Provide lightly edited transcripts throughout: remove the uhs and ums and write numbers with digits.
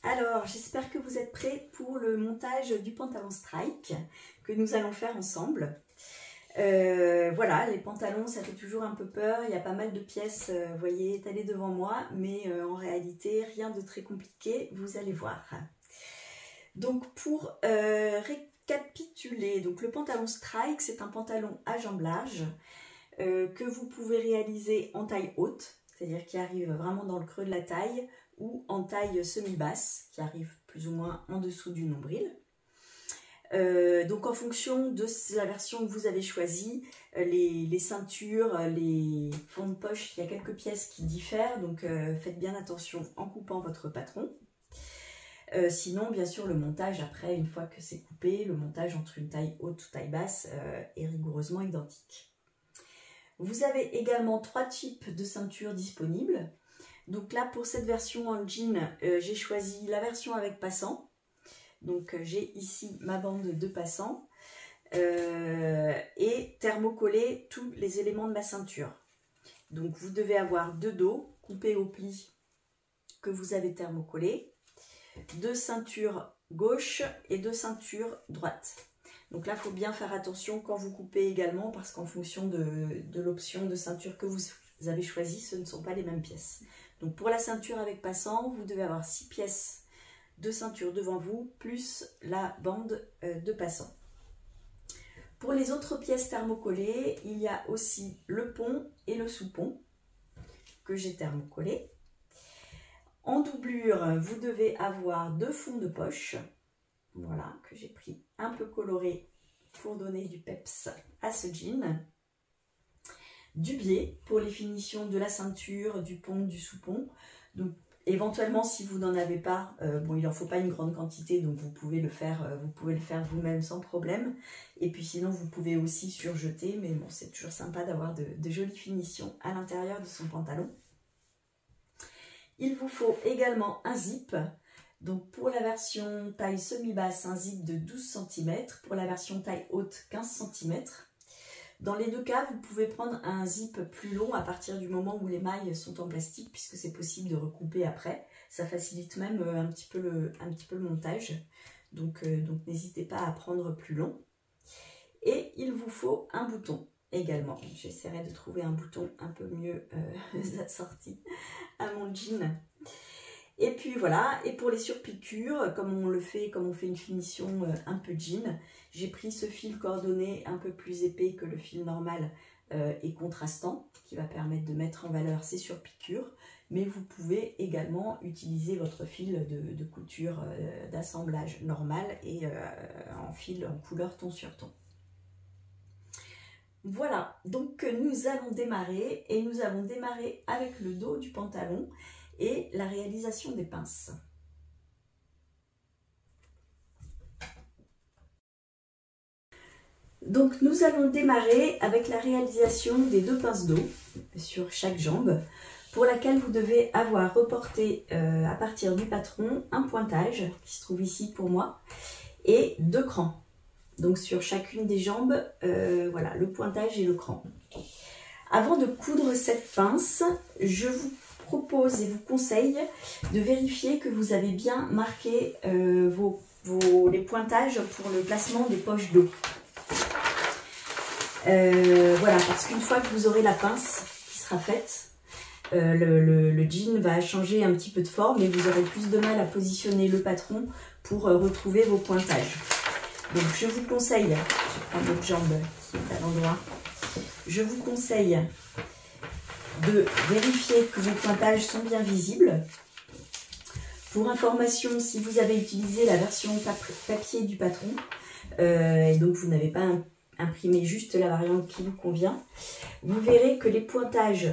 Alors j'espère que vous êtes prêts pour le montage du pantalon strike que nous allons faire ensemble. Voilà, les pantalons ça fait toujours un peu peur, il y a pas mal de pièces, vous voyez, étalées devant moi, mais en réalité rien de très compliqué, vous allez voir. Donc pour récapituler, donc le pantalon strike c'est un pantalon à jambes larges que vous pouvez réaliser en taille haute, c'est-à-dire qui arrive vraiment dans le creux de la taille, ou en taille semi-basse, qui arrive plus ou moins en dessous du nombril. Donc en fonction de la version que vous avez choisie, les ceintures, les fonds de poche, il y a quelques pièces qui diffèrent, donc faites bien attention en coupant votre patron. Sinon, bien sûr, le montage après, une fois que c'est coupé, le montage entre une taille haute ou taille basse est rigoureusement identique. Vous avez également 3 types de ceintures disponibles. Donc là, pour cette version en jean, j'ai choisi la version avec passant. Donc j'ai ici ma bande de passant et thermocoller tous les éléments de ma ceinture. Donc vous devez avoir 2 dos coupés au pli que vous avez thermocollés, 2 ceintures gauche et 2 ceintures droite. Donc là, il faut bien faire attention quand vous coupez également parce qu'en fonction de l'option de ceinture que vous avez choisie, ce ne sont pas les mêmes pièces. Donc pour la ceinture avec passant, vous devez avoir 6 pièces de ceinture devant vous, plus la bande de passant. Pour les autres pièces thermocollées, il y a aussi le pont et le sous-pont que j'ai thermocollé. En doublure, vous devez avoir 2 fonds de poche, voilà, que j'ai pris un peu coloré pour donner du peps à ce jean. Du biais pour les finitions de la ceinture, du pont, du sous-pont. Donc éventuellement si vous n'en avez pas, bon il n'en faut pas une grande quantité, donc vous pouvez le faire vous-même sans problème. Et puis sinon vous pouvez aussi surjeter, mais bon c'est toujours sympa d'avoir de jolies finitions à l'intérieur de son pantalon. Il vous faut également un zip. Donc pour la version taille semi-basse, un zip de 12 cm, pour la version taille haute 15 cm. Dans les deux cas, vous pouvez prendre un zip plus long à partir du moment où les mailles sont en plastique, puisque c'est possible de recouper après. Ça facilite même un petit peu le montage. Donc n'hésitez pas à prendre plus long. Et il vous faut un bouton également. J'essaierai de trouver un bouton un peu mieux assorti à mon jean. Et puis voilà, et pour les surpiqûres, comme on fait une finition un peu jean, j'ai pris ce fil coordonné un peu plus épais que le fil normal et contrastant, qui va permettre de mettre en valeur ces surpiqûres. Mais vous pouvez également utiliser votre fil de couture d'assemblage normal et en fil en couleur ton sur ton. Voilà, donc nous allons démarrer, et nous allons démarrer avec le dos du pantalon et la réalisation des pinces. Donc nous allons démarrer avec la réalisation des 2 pinces dos sur chaque jambe, pour laquelle vous devez avoir reporté à partir du patron un pointage qui se trouve ici pour moi et 2 crans. Donc sur chacune des jambes, voilà, le pointage et le cran. Avant de coudre cette pince, je vous propose et vous conseille de vérifier que vous avez bien marqué les pointages pour le placement des poches d'eau. Voilà, parce qu'une fois que vous aurez la pince qui sera faite, le jean va changer un petit peu de forme et vous aurez plus de mal à positionner le patron pour retrouver vos pointages. Donc je vous conseille, je prends votre jambe qui est à l'endroit, je vous conseille de vérifier que vos pointages sont bien visibles. Pour information, si vous avez utilisé la version papier du patron, et donc vous n'avez pas imprimé juste la variante qui vous convient, vous verrez que les pointages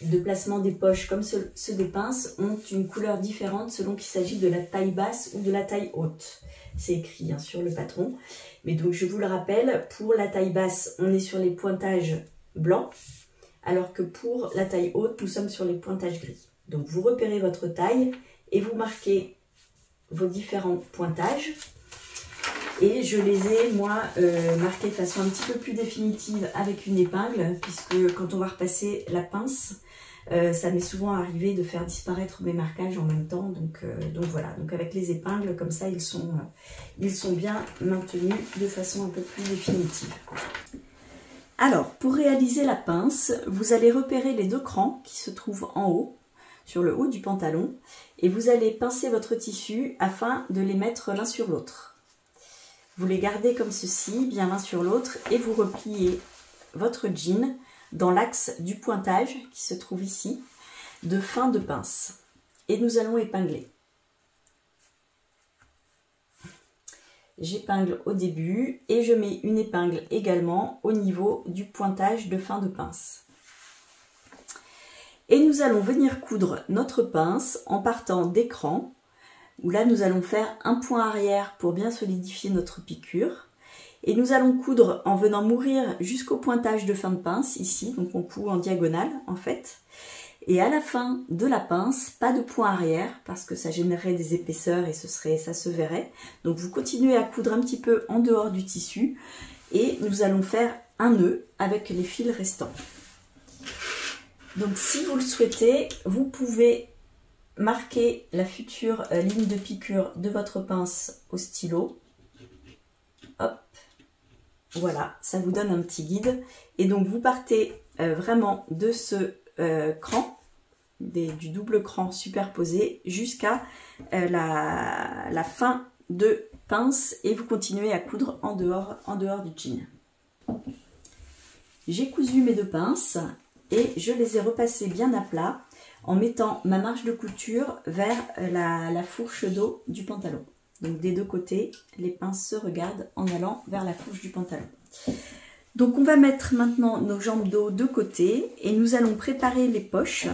de placement des poches comme ceux des pinces ont une couleur différente selon qu'il s'agit de la taille basse ou de la taille haute. C'est écrit hein, sur le patron. Mais donc je vous le rappelle, pour la taille basse, on est sur les pointages blancs, alors que pour la taille haute, nous sommes sur les pointages gris. Donc vous repérez votre taille et vous marquez vos différents pointages. Et je les ai, moi, marqués de façon un petit peu plus définitive avec une épingle, puisque quand on va repasser la pince, Ça m'est souvent arrivé de faire disparaître mes marquages en même temps. Donc voilà, donc avec les épingles, comme ça, ils sont bien maintenus de façon un peu plus définitive. Alors, pour réaliser la pince, vous allez repérer les 2 crans qui se trouvent en haut, sur le haut du pantalon, et vous allez pincer votre tissu afin de les mettre l'un sur l'autre. Vous les gardez comme ceci, bien l'un sur l'autre, et vous repliez votre jean dans l'axe du pointage qui se trouve ici, de fin de pince. Et nous allons épingler. J'épingle au début et je mets une épingle également au niveau du pointage de fin de pince. Et nous allons venir coudre notre pince en partant des crans, où là nous allons faire un point arrière pour bien solidifier notre piqûre. Et nous allons coudre en venant mourir jusqu'au pointage de fin de pince, ici, donc on coud en diagonale en fait. Et à la fin de la pince, pas de point arrière, parce que ça générerait des épaisseurs et ça se verrait. Donc vous continuez à coudre un petit peu en dehors du tissu, et nous allons faire un nœud avec les fils restants. Donc si vous le souhaitez, vous pouvez marquer la future ligne de piqûre de votre pince au stylo. Hop, voilà, ça vous donne un petit guide. Et donc vous partez vraiment de ce cran, du double cran superposé jusqu'à la fin de pince, et vous continuez à coudre en dehors du jean. J'ai cousu mes 2 pinces et je les ai repassées bien à plat en mettant ma marge de couture vers la fourche d'eau du pantalon. Donc des 2 côtés, les pinces se regardent en allant vers la fourche du pantalon. Donc on va mettre maintenant nos jambes d'eau de côté et nous allons préparer les poches.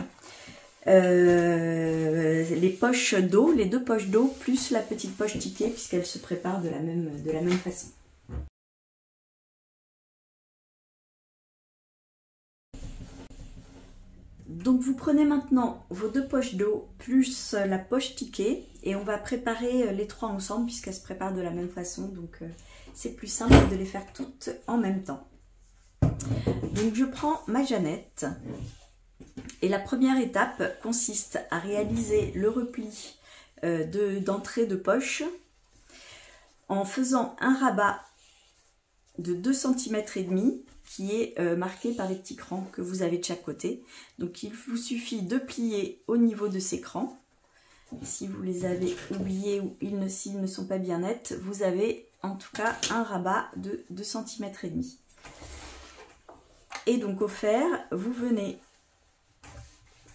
Les poches d'eau, les 2 poches d'eau plus la petite poche tiquée, puisqu'elles se préparent de la même façon. Donc vous prenez maintenant vos 2 poches d'eau plus la poche tiquée et on va préparer les 3 ensemble puisqu'elles se préparent de la même façon, donc c'est plus simple de les faire toutes en même temps. Donc je prends ma Jeannette et la première étape consiste à réaliser le repli d'entrée de poche en faisant un rabat de 2,5 cm qui est marqué par les petits crans que vous avez de chaque côté. Donc il vous suffit de plier au niveau de ces crans. Si vous les avez oubliés ou s'ils ne sont pas bien nets, vous avez en tout cas un rabat de 2,5 cm. Et donc au fer, vous venez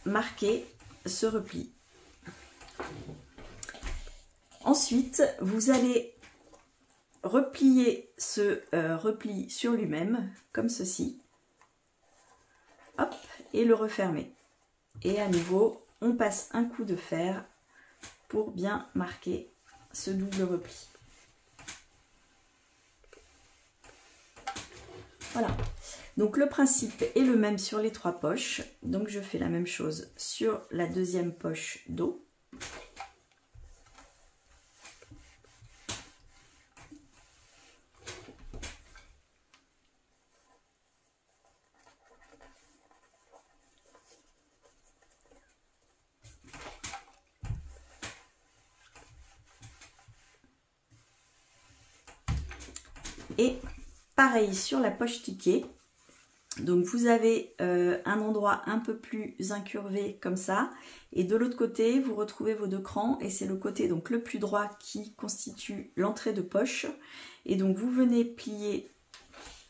marquer ce repli. Ensuite, vous allez replier ce repli sur lui-même, comme ceci. Hop, et le refermer. Et à nouveau, on passe un coup de fer pour bien marquer ce double repli. Voilà. Donc le principe est le même sur les 3 poches. Donc je fais la même chose sur la 2e poche d'eau. Et pareil sur la poche tiquée. Donc vous avez un endroit un peu plus incurvé comme ça, et de l'autre côté vous retrouvez vos 2 crans, et c'est le côté donc le plus droit qui constitue l'entrée de poche. Et donc vous venez plier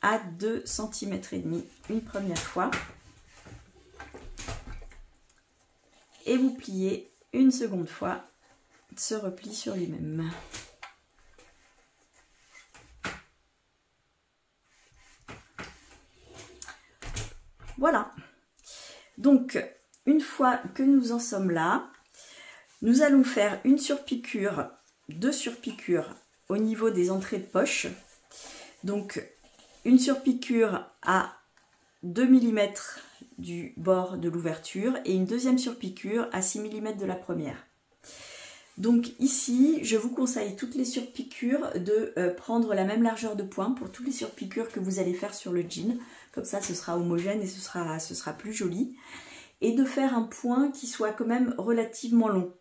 à 2,5 cm une première fois, et vous pliez une seconde fois ce repli sur lui-même. Voilà, donc une fois que nous en sommes là, nous allons faire une surpiqûre, 2 surpiqûres au niveau des entrées de poche. Donc une surpiqûre à 2 mm du bord de l'ouverture et une deuxième surpiqûre à 6 mm de la première. Donc ici, je vous conseille toutes les surpiqûres de prendre la même largeur de poing pour toutes les surpiqûres que vous allez faire sur le jean. Comme ça, ce sera homogène et ce sera plus joli. et de faire un point qui soit quand même relativement long.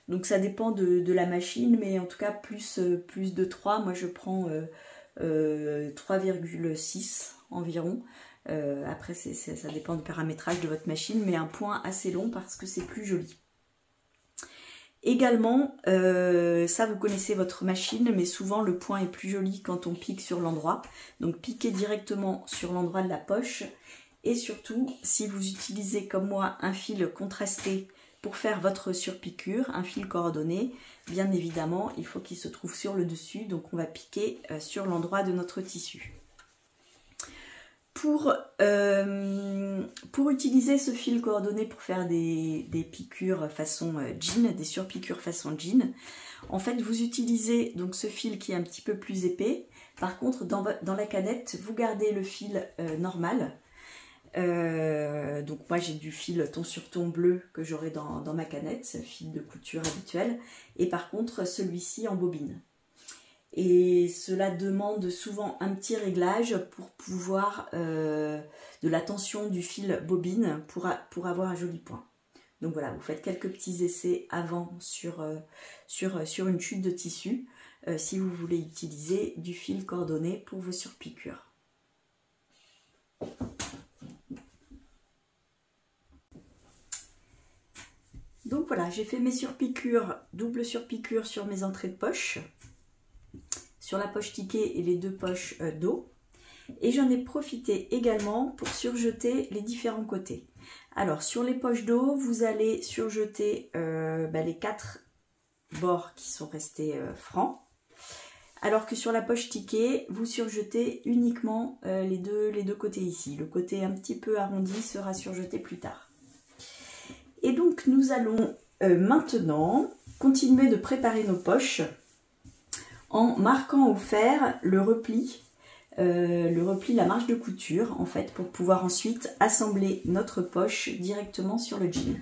Donc ça dépend de la machine, mais en tout cas plus de 3. Moi je prends 3,6 environ. Après ça dépend du paramétrage de votre machine, mais un point assez long parce que c'est plus joli. Également, ça vous connaissez votre machine, mais souvent le point est plus joli quand on pique sur l'endroit. Donc piquez directement sur l'endroit de la poche. Et surtout, si vous utilisez comme moi un fil contrasté pour faire votre surpiqûre, un fil coordonné, bien évidemment, il faut qu'il se trouve sur le dessus. Donc on va piquer sur l'endroit de notre tissu. Pour utiliser ce fil coordonné pour faire des piqûres façon jean, des surpiqûres façon jean, en fait vous utilisez donc ce fil qui est un petit peu plus épais. Par contre dans la canette vous gardez le fil normal. Donc moi j'ai du fil ton sur ton bleu que j'aurai dans ma canette, c'est le fil de couture habituel, et par contre celui-ci en bobine. Et cela demande souvent un petit réglage pour pouvoir de la tension du fil bobine pour avoir un joli point. Donc voilà, vous faites quelques petits essais avant sur une chute de tissu si vous voulez utiliser du fil coordonné pour vos surpiqûres. Donc voilà, j'ai fait mes surpiqûres, double surpiqûre sur mes entrées de poche, sur la poche ticket et les deux poches dos. Et j'en ai profité également pour surjeter les différents côtés. Alors sur les poches dos, vous allez surjeter les 4 bords qui sont restés francs. Alors que sur la poche ticket, vous surjetez uniquement les deux côtés ici. Le côté un petit peu arrondi sera surjeté plus tard. Et donc nous allons maintenant continuer de préparer nos poches en marquant au fer le repli, la marge de couture en fait, pour pouvoir ensuite assembler notre poche directement sur le jean.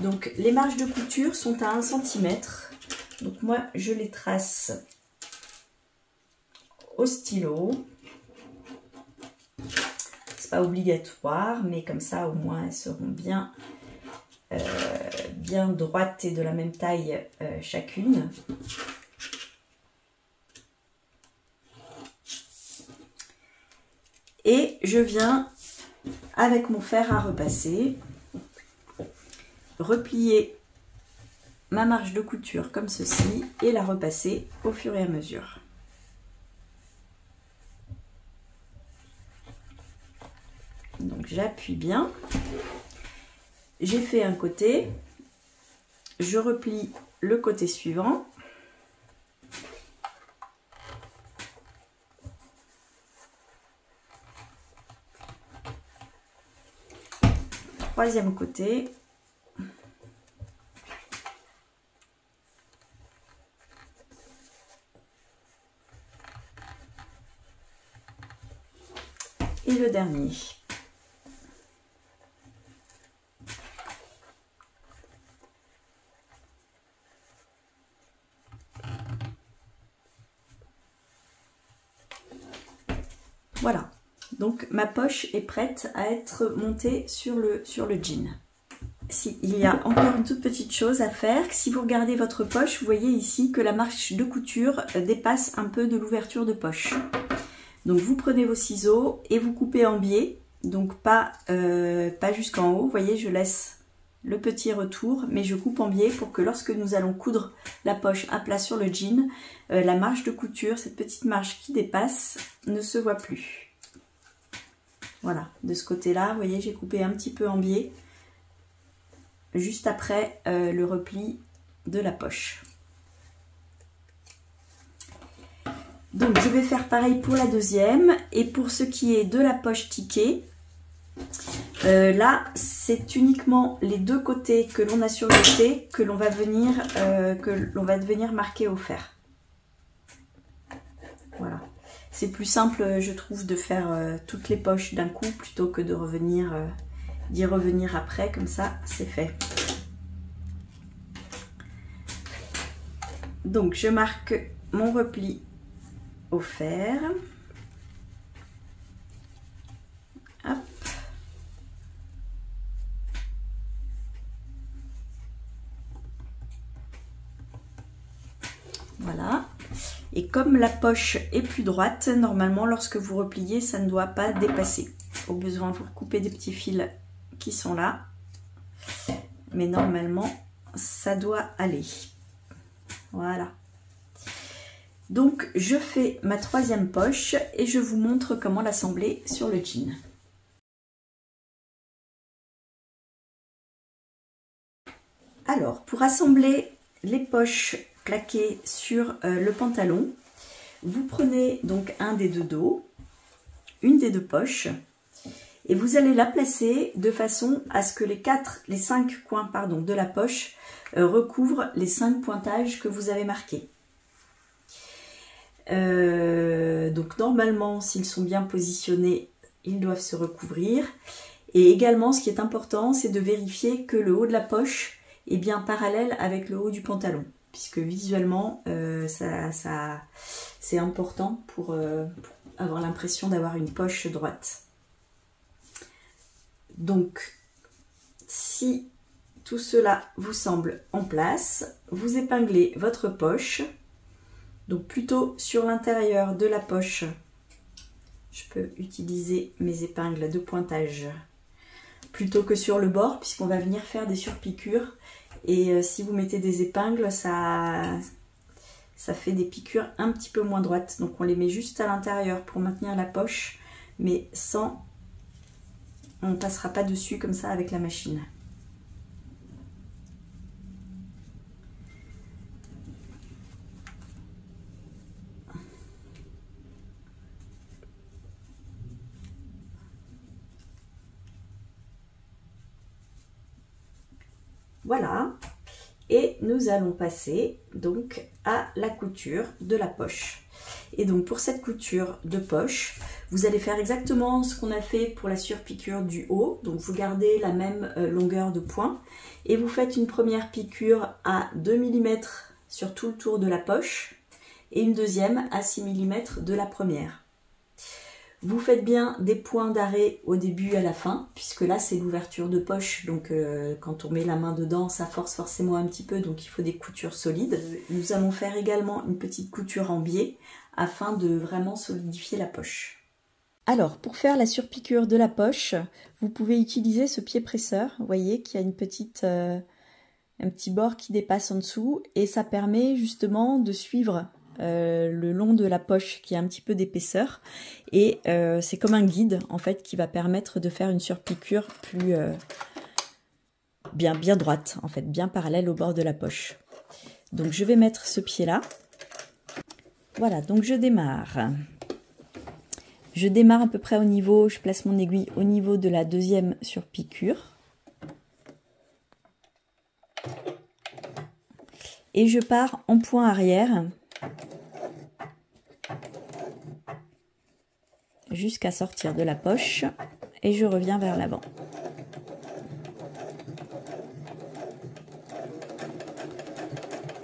Donc les marges de couture sont à 1 cm. Donc moi je les trace au stylo. C'est pas obligatoire, mais comme ça au moins elles seront bien droites et de la même taille chacune. Et je viens avec mon fer à repasser replier ma marge de couture comme ceci et la repasser au fur et à mesure. Donc j'appuie bien. J'ai fait un côté, je replie le côté suivant. Troisième côté. Et le dernier. Voilà, donc ma poche est prête à être montée sur le jean. Il y a encore une toute petite chose à faire. Si vous regardez votre poche, vous voyez ici que la marge de couture dépasse un peu de l'ouverture de poche. Donc vous prenez vos ciseaux et vous coupez en biais, donc pas jusqu'en haut. Vous voyez, je laisse le petit retour, mais je coupe en biais pour que lorsque nous allons coudre la poche à plat sur le jean, la marge de couture, cette petite marge qui dépasse, ne se voit plus. Voilà, de ce côté-là, vous voyez, j'ai coupé un petit peu en biais, juste après le repli de la poche. Donc je vais faire pareil pour la deuxième, et pour ce qui est de la poche ticket, là c'est uniquement les deux côtés que l'on a surjetés que l'on va venir marquer au fer. Voilà, c'est plus simple je trouve de faire toutes les poches d'un coup plutôt que de d'y revenir après, comme ça c'est fait. Donc je marque mon repli au fer. Hop. Voilà. Et comme la poche est plus droite, normalement lorsque vous repliez, ça ne doit pas dépasser. Au besoin, vous recoupez des petits fils qui sont là. Mais normalement, ça doit aller. Voilà. Donc, je fais ma troisième poche et je vous montre comment l'assembler sur le jean. Alors, pour assembler les poches claquées sur le pantalon, vous prenez donc un des deux dos, une des deux poches, et vous allez la placer de façon à ce que les 5 coins de la poche recouvrent les 5 pointages que vous avez marqués. Donc normalement, s'ils sont bien positionnés, ils doivent se recouvrir. Et également, ce qui est important, c'est de vérifier que le haut de la poche est bien parallèle avec le haut du pantalon, puisque visuellement, c'est important pour avoir l'impression d'avoir une poche droite. Donc, si tout cela vous semble en place, vous épinglez votre poche. Donc plutôt sur l'intérieur de la poche, je peux utiliser mes épingles de pointage plutôt que sur le bord, puisqu'on va venir faire des surpiqûres. Et si vous mettez des épingles, ça fait des piqûres un petit peu moins droites. Donc on les met juste à l'intérieur pour maintenir la poche, mais sans... On ne passera pas dessus comme ça avec la machine. Voilà, et nous allons passer donc à la couture de la poche. Et donc pour cette couture de poche, vous allez faire exactement ce qu'on a fait pour la surpiqûre du haut. Donc vous gardez la même longueur de point et vous faites une première piqûre à 2 mm sur tout le tour de la poche et une deuxième à 6 mm de la première. Vous faites bien des points d'arrêt au début et à la fin, puisque là c'est l'ouverture de poche, donc quand on met la main dedans, ça force forcément un petit peu, donc il faut des coutures solides. Nous allons faire également une petite couture en biais, afin de vraiment solidifier la poche. Alors, pour faire la surpiqûre de la poche, vous pouvez utiliser ce pied presseur, vous voyez qu'il y a un petit bord qui dépasse en dessous, et ça permet justement de suivre le long de la poche qui a un petit peu d'épaisseur, et c'est comme un guide en fait qui va permettre de faire une surpiqûre plus bien droite, en fait bien parallèle au bord de la poche. Donc je vais mettre ce pied là. Voilà, donc je démarre à peu près au niveau, je place mon aiguille au niveau de la deuxième surpiqûre et je pars en point arrière jusqu'à sortir de la poche et je reviens vers l'avant.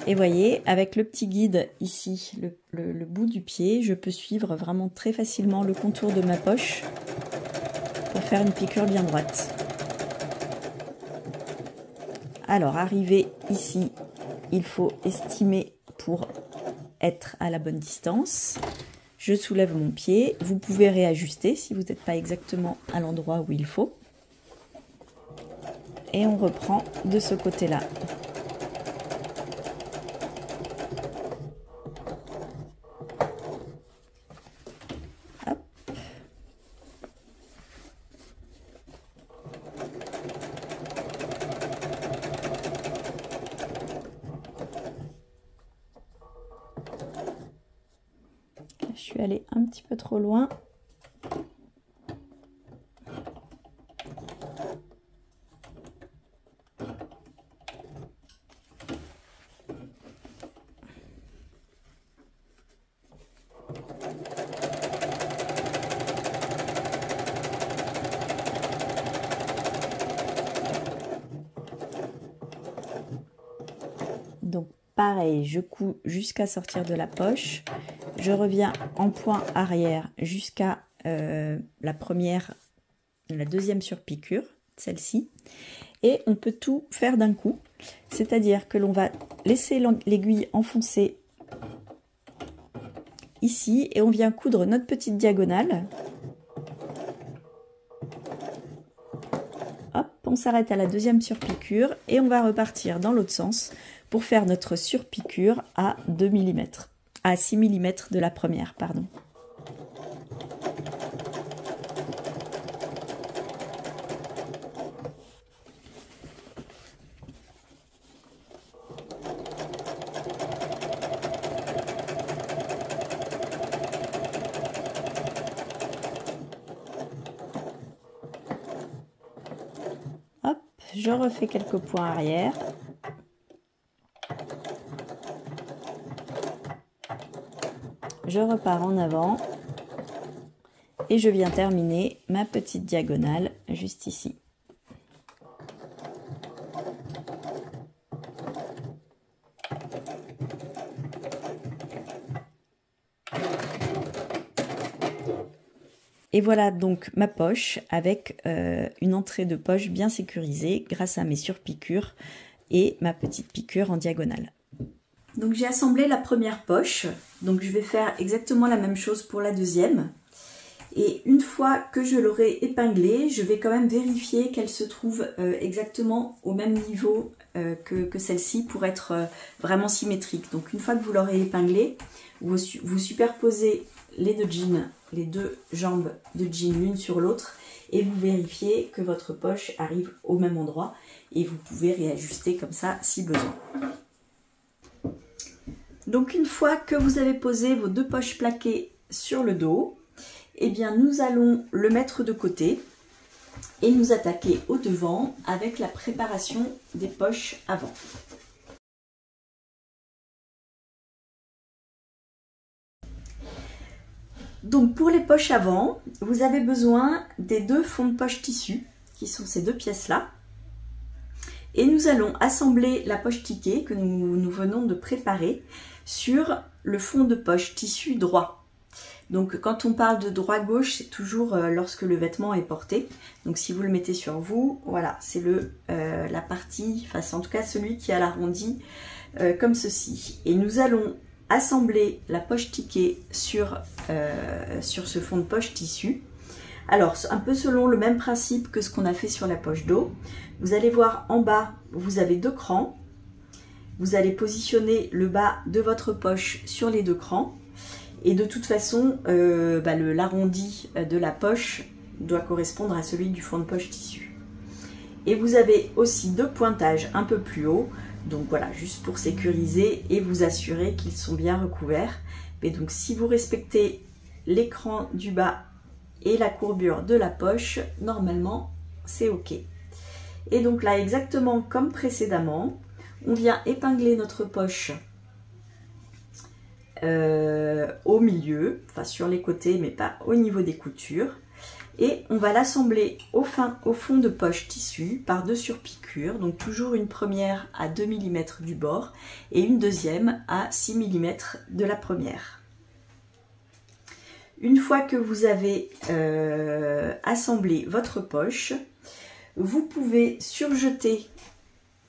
Et voyez, avec le petit guide ici, le bout du pied, je peux suivre vraiment très facilement le contour de ma poche pour faire une piqûre bien droite. Alors, arrivé ici, il faut estimer pour être à la bonne distance. Je soulève mon pied, vous pouvez réajuster si vous n'êtes pas exactement à l'endroit où il faut. Et on reprend de ce côté-là. Je suis allée un petit peu trop loin. Donc pareil, je couds jusqu'à sortir de la poche. Je reviens en point arrière jusqu'à la deuxième surpiqûre, celle-ci. Et on peut tout faire d'un coup. C'est-à-dire que l'on va laisser l'aiguille enfoncer ici et on vient coudre notre petite diagonale. Hop, on s'arrête à la deuxième surpiqûre et on va repartir dans l'autre sens pour faire notre surpiqûre à 2 mm, à 6 mm de la première, pardon. Hop, je refais quelques points arrière. Je repars en avant et je viens terminer ma petite diagonale juste ici. Et voilà donc ma poche avec une entrée de poche bien sécurisée grâce à mes surpiqûres et ma petite piqûre en diagonale. Donc j'ai assemblé la première poche, donc je vais faire exactement la même chose pour la deuxième. Et une fois que je l'aurai épinglée, je vais quand même vérifier qu'elle se trouve exactement au même niveau que celle-ci pour être vraiment symétrique. Donc une fois que vous l'aurez épinglée, vous superposez les deux jeans, les deux jambes de jean l'une sur l'autre et vous vérifiez que votre poche arrive au même endroit et vous pouvez réajuster comme ça si besoin. Donc une fois que vous avez posé vos deux poches plaquées sur le dos, eh bien nous allons le mettre de côté et nous attaquer au devant avec la préparation des poches avant. Donc pour les poches avant, vous avez besoin des deux fonds de poche tissu, qui sont ces deux pièces-là. Et nous allons assembler la poche ticket que nous venons de préparer sur le fond de poche tissu droit. Donc quand on parle de droit-gauche, c'est toujours lorsque le vêtement est porté. Donc si vous le mettez sur vous, voilà, c'est la partie, enfin c'est en tout cas celui qui a l'arrondi comme ceci. Et nous allons assembler la poche ticket sur ce fond de poche tissu. Alors, un peu selon le même principe que ce qu'on a fait sur la poche dos, vous allez voir en bas, vous avez deux crans. Vous allez positionner le bas de votre poche sur les deux crans. Et de toute façon, l'arrondi de la poche doit correspondre à celui du fond de poche tissu. Et vous avez aussi deux pointages un peu plus haut. Donc voilà, juste pour sécuriser et vous assurer qu'ils sont bien recouverts. Et donc si vous respectez l'écran du bas et la courbure de la poche, normalement c'est ok. Et donc là, exactement comme précédemment, on vient épingler notre poche au milieu, enfin sur les côtés mais pas au niveau des coutures. Et on va l'assembler au fond de poche tissu par deux surpiqûres, donc toujours une première à 2 mm du bord et une deuxième à 6 mm de la première. Une fois que vous avez assemblé votre poche, vous pouvez surjeter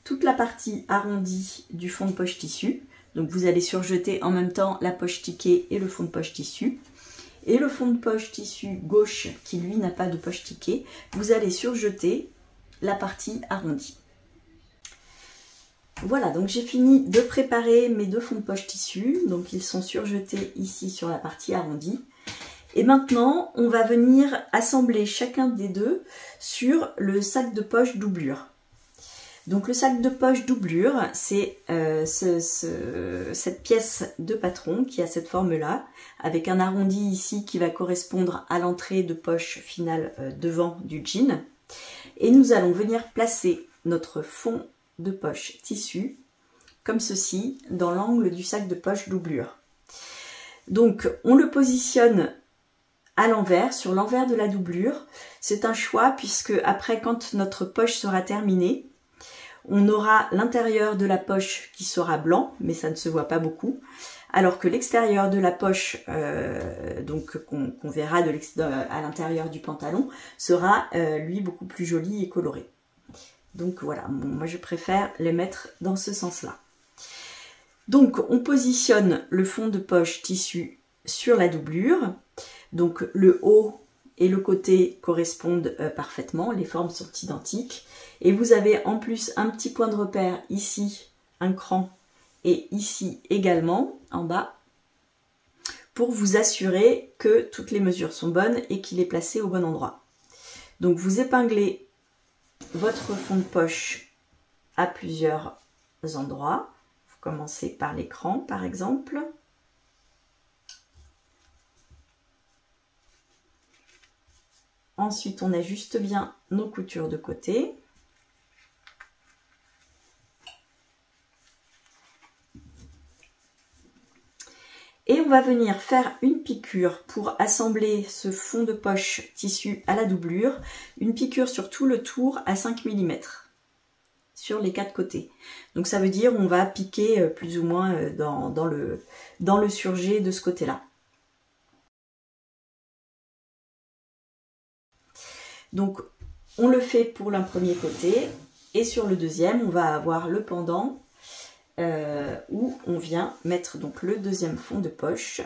toute la partie arrondie du fond de poche tissu. Donc vous allez surjeter en même temps la poche ticket et le fond de poche tissu. Et le fond de poche tissu gauche, qui lui n'a pas de poche ticket, vous allez surjeter la partie arrondie. Voilà, donc j'ai fini de préparer mes deux fonds de poche tissu. Donc ils sont surjetés ici sur la partie arrondie. Et maintenant, on va venir assembler chacun des deux sur le sac de poche doublure. Donc le sac de poche doublure, c'est cette pièce de patron qui a cette forme-là, avec un arrondi ici qui va correspondre à l'entrée de poche finale devant du jean. Et nous allons venir placer notre fond de poche tissu, comme ceci, dans l'angle du sac de poche doublure. Donc on le positionne à l'envers, sur l'envers de la doublure. C'est un choix puisque après, quand notre poche sera terminée, on aura l'intérieur de la poche qui sera blanc, mais ça ne se voit pas beaucoup, alors que l'extérieur de la poche, qu'on verra à l'intérieur du pantalon, sera lui beaucoup plus joli et coloré. Donc voilà, bon, moi je préfère les mettre dans ce sens-là. Donc on positionne le fond de poche tissu sur la doublure. Donc le haut et le côté correspondent parfaitement, les formes sont identiques. Et vous avez en plus un petit point de repère ici, un cran, et ici également, en bas, pour vous assurer que toutes les mesures sont bonnes et qu'il est placé au bon endroit. Donc vous épinglez votre fond de poche à plusieurs endroits. Vous commencez par l'écran par exemple. Ensuite on ajuste bien nos coutures de côté. Et on va venir faire une piqûre pour assembler ce fond de poche tissu à la doublure. Une piqûre sur tout le tour à 5 mm sur les 4 côtés. Donc ça veut dire on va piquer plus ou moins dans le surjet de ce côté-là. Donc on le fait pour le premier côté et sur le deuxième on va avoir le pendant. Où on vient mettre donc le deuxième fond de poche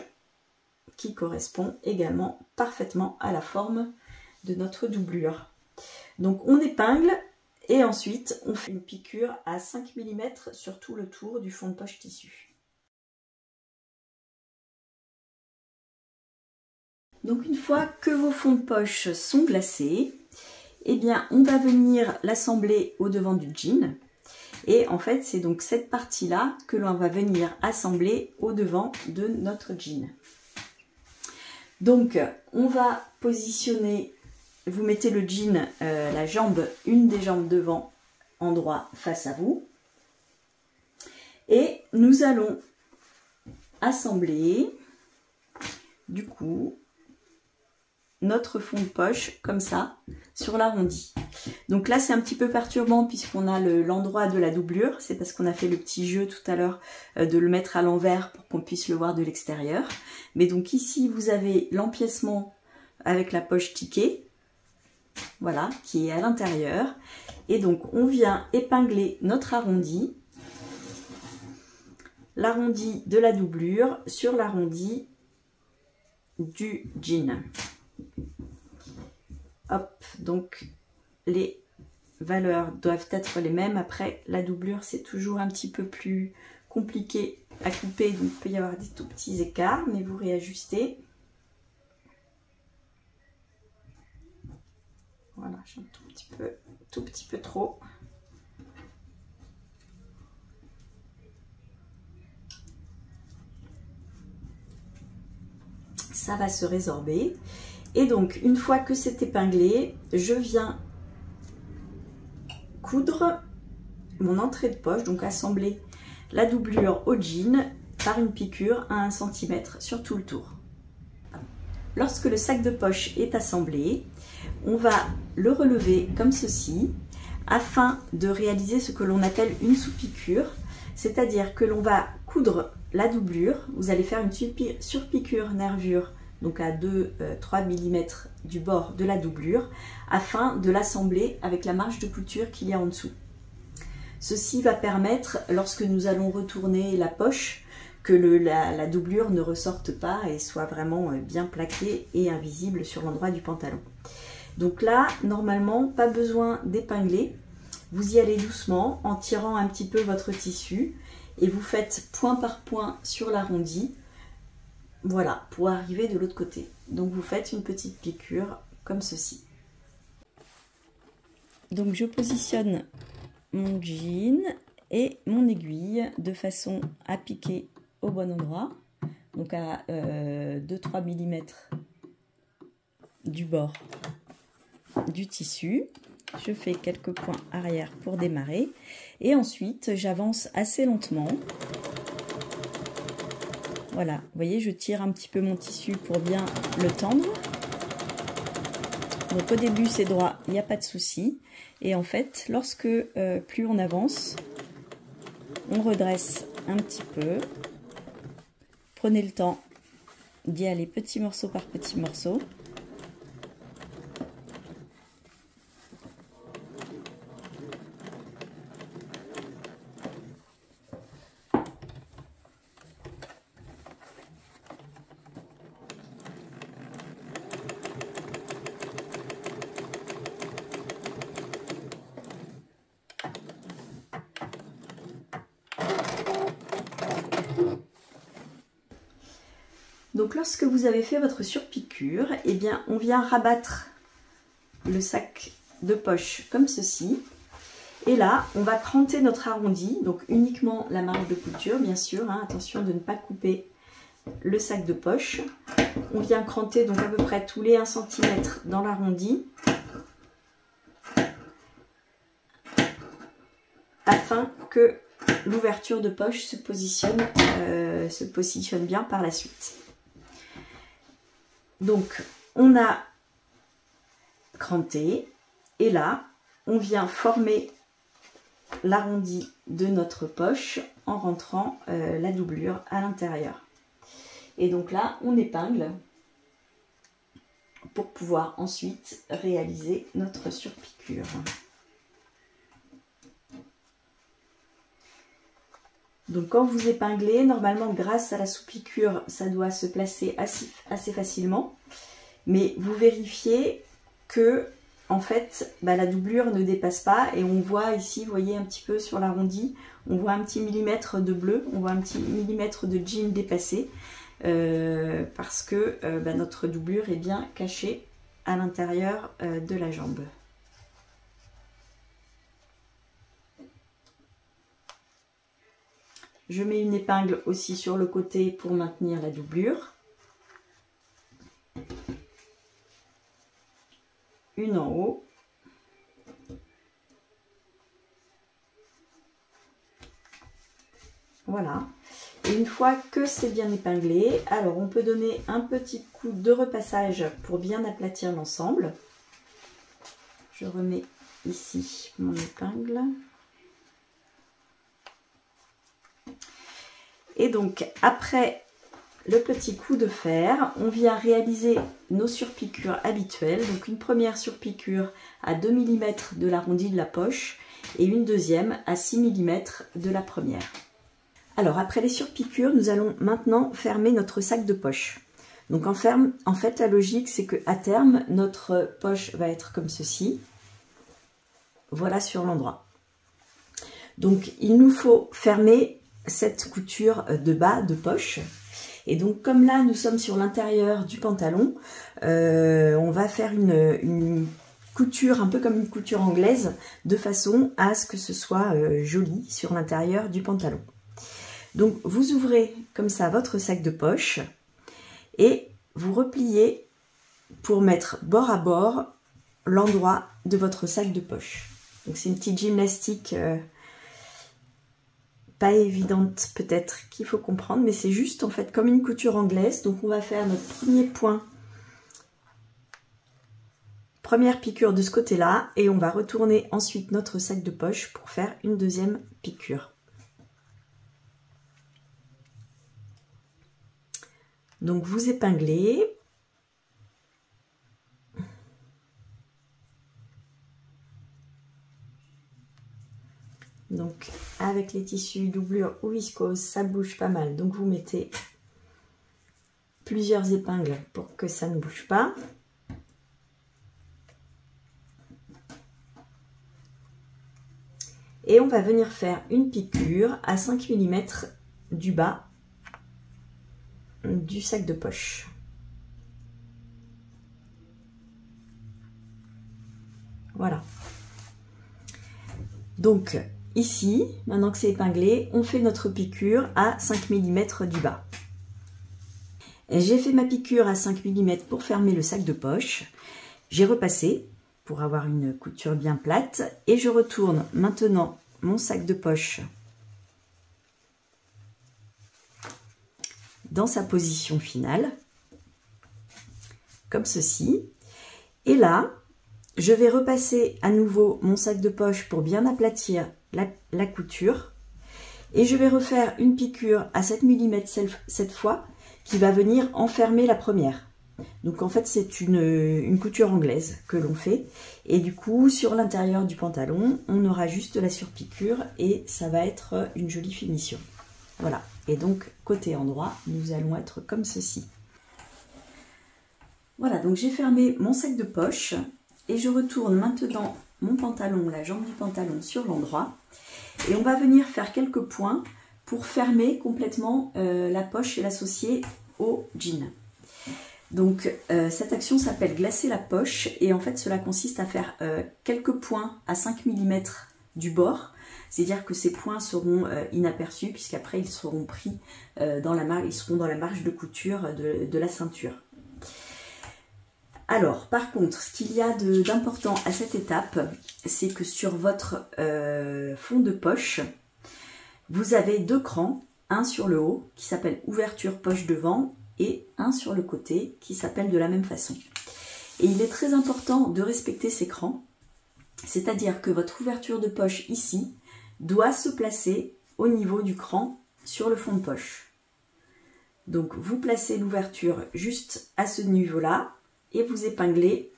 qui correspond également parfaitement à la forme de notre doublure. Donc on épingle et ensuite on fait une piqûre à 5 mm sur tout le tour du fond de poche tissu. Donc une fois que vos fonds de poche sont glacés, eh bien on va venir l'assembler au devant du jean. Et en fait, c'est donc cette partie-là que l'on va venir assembler au devant de notre jean. Donc, on va positionner, vous mettez le jean, la jambe, une des jambes devant, en droit face à vous. Et nous allons assembler, du coup, notre fond de poche, comme ça, sur l'arrondi. Donc là, c'est un petit peu perturbant puisqu'on a l'endroit de la doublure. C'est parce qu'on a fait le petit jeu tout à l'heure de le mettre à l'envers pour qu'on puisse le voir de l'extérieur. Mais donc ici, vous avez l'empiècement avec la poche tiquée, voilà, qui est à l'intérieur. Et donc, on vient épingler notre arrondi, l'arrondi de la doublure sur l'arrondi du jean. Hop, donc les valeurs doivent être les mêmes. Après, la doublure, c'est toujours un petit peu plus compliqué à couper, donc il peut y avoir des tout petits écarts, mais vous réajustez. Voilà, j'ai un tout petit peu trop. Ça va se résorber. Et donc, une fois que c'est épinglé, je viens coudre mon entrée de poche, donc assembler la doublure au jean par une piqûre à 1 cm sur tout le tour. Lorsque le sac de poche est assemblé, on va le relever comme ceci afin de réaliser ce que l'on appelle une sous-piqûre, c'est-à-dire que l'on va coudre la doublure, vous allez faire une surpiqûre nervure donc à 2-3 mm du bord de la doublure, afin de l'assembler avec la marge de couture qu'il y a en dessous. Ceci va permettre, lorsque nous allons retourner la poche, que la doublure ne ressorte pas et soit vraiment bien plaquée et invisible sur l'endroit du pantalon. Donc là, normalement, pas besoin d'épingler. Vous y allez doucement en tirant un petit peu votre tissu et vous faites point par point sur l'arrondi. Voilà, pour arriver de l'autre côté. Donc vous faites une petite piqûre comme ceci. Donc je positionne mon jean et mon aiguille de façon à piquer au bon endroit. Donc à 2-3 mm du bord du tissu. Je fais quelques points arrière pour démarrer. Et ensuite, j'avance assez lentement. Voilà, vous voyez, je tire un petit peu mon tissu pour bien le tendre. Donc au début, c'est droit, il n'y a pas de souci. Et en fait, lorsque plus on avance, on redresse un petit peu. Prenez le temps d'y aller petit morceau par petit morceau. donc lorsque vous avez fait votre surpiqûre, eh bien on vient rabattre le sac de poche comme ceci. Et là, on va cranter notre arrondi, donc uniquement la marge de couture, bien sûr. Hein, attention de ne pas couper le sac de poche. On vient cranter donc à peu près tous les 1 cm dans l'arrondi, afin que l'ouverture de poche se positionne bien par la suite. Donc, on a cranté, et là, on vient former l'arrondi de notre poche en rentrant la doublure à l'intérieur. Et donc là, on épingle pour pouvoir ensuite réaliser notre surpiqûre. Donc quand vous épinglez, normalement grâce à la sous-piqûre, ça doit se placer assez facilement. Mais vous vérifiez que en fait, la doublure ne dépasse pas, et on voit ici, vous voyez un petit peu sur l'arrondi, on voit un petit millimètre de bleu, on voit un petit millimètre de jean dépassé, parce que notre doublure est bien cachée à l'intérieur de la jambe. Je mets une épingle aussi sur le côté pour maintenir la doublure. Une en haut. Voilà. Et une fois que c'est bien épinglé, alors on peut donner un petit coup de repassage pour bien aplatir l'ensemble. Je remets ici mon épingle. Et donc après le petit coup de fer, on vient réaliser nos surpiqûres habituelles. Donc une première surpiqûre à 2 mm de l'arrondi de la poche et une deuxième à 6 mm de la première. Alors après les surpiqûres, nous allons maintenant fermer notre sac de poche. Donc en fait la logique c'est qu'à terme, notre poche va être comme ceci. Voilà sur l'endroit. Donc il nous faut fermer cette couture de bas de poche. Et donc comme là nous sommes sur l'intérieur du pantalon, on va faire une couture un peu comme une couture anglaise, de façon à ce que ce soit joli sur l'intérieur du pantalon. Donc vous ouvrez comme ça votre sac de poche et vous repliez pour mettre bord à bord l'endroit de votre sac de poche. Donc c'est une petite gymnastique pas évidente peut-être qu'il faut comprendre, mais c'est juste en fait comme une couture anglaise. Donc on va faire notre premier point, première piqûre de ce côté-là, et on va retourner ensuite notre sac de poche pour faire une deuxième piqûre. Donc vous épinglez. Donc avec les tissus doublure ou viscose, ça bouge pas mal. Donc vous mettez plusieurs épingles pour que ça ne bouge pas. Et on va venir faire une piqûre à 5 mm du bas du sac de poche. Voilà. Donc ici, maintenant que c'est épinglé, on fait notre piqûre à 5 mm du bas. J'ai fait ma piqûre à 5 mm pour fermer le sac de poche. J'ai repassé pour avoir une couture bien plate et je retourne maintenant mon sac de poche dans sa position finale, comme ceci. Et là, je vais repasser à nouveau mon sac de poche pour bien aplatir la couture. Et je vais refaire une piqûre à 7 mm cette fois, qui va venir enfermer la première. Donc en fait, c'est une couture anglaise que l'on fait. Et du coup, sur l'intérieur du pantalon, on aura juste la surpiqûre et ça va être une jolie finition. Voilà. Et donc, côté endroit, nous allons être comme ceci. Voilà, donc j'ai fermé mon sac de poche et je retourne maintenant mon pantalon, la jambe du pantalon sur l'endroit. Et on va venir faire quelques points pour fermer complètement la poche et l'associer au jean. Donc cette action s'appelle glacer la poche et en fait cela consiste à faire quelques points à 5 mm du bord. C'est-à-dire que ces points seront inaperçus puisqu'après ils seront pris dans la marge de couture de la ceinture. Alors, par contre, ce qu'il y a d'important à cette étape, c'est que sur votre fond de poche, vous avez 2 crans, un sur le haut qui s'appelle ouverture poche devant et un sur le côté qui s'appelle de la même façon. Et il est très important de respecter ces crans, c'est-à-dire que votre ouverture de poche ici doit se placer au niveau du cran sur le fond de poche. Donc vous placez l'ouverture juste à ce niveau-là et vous épinglez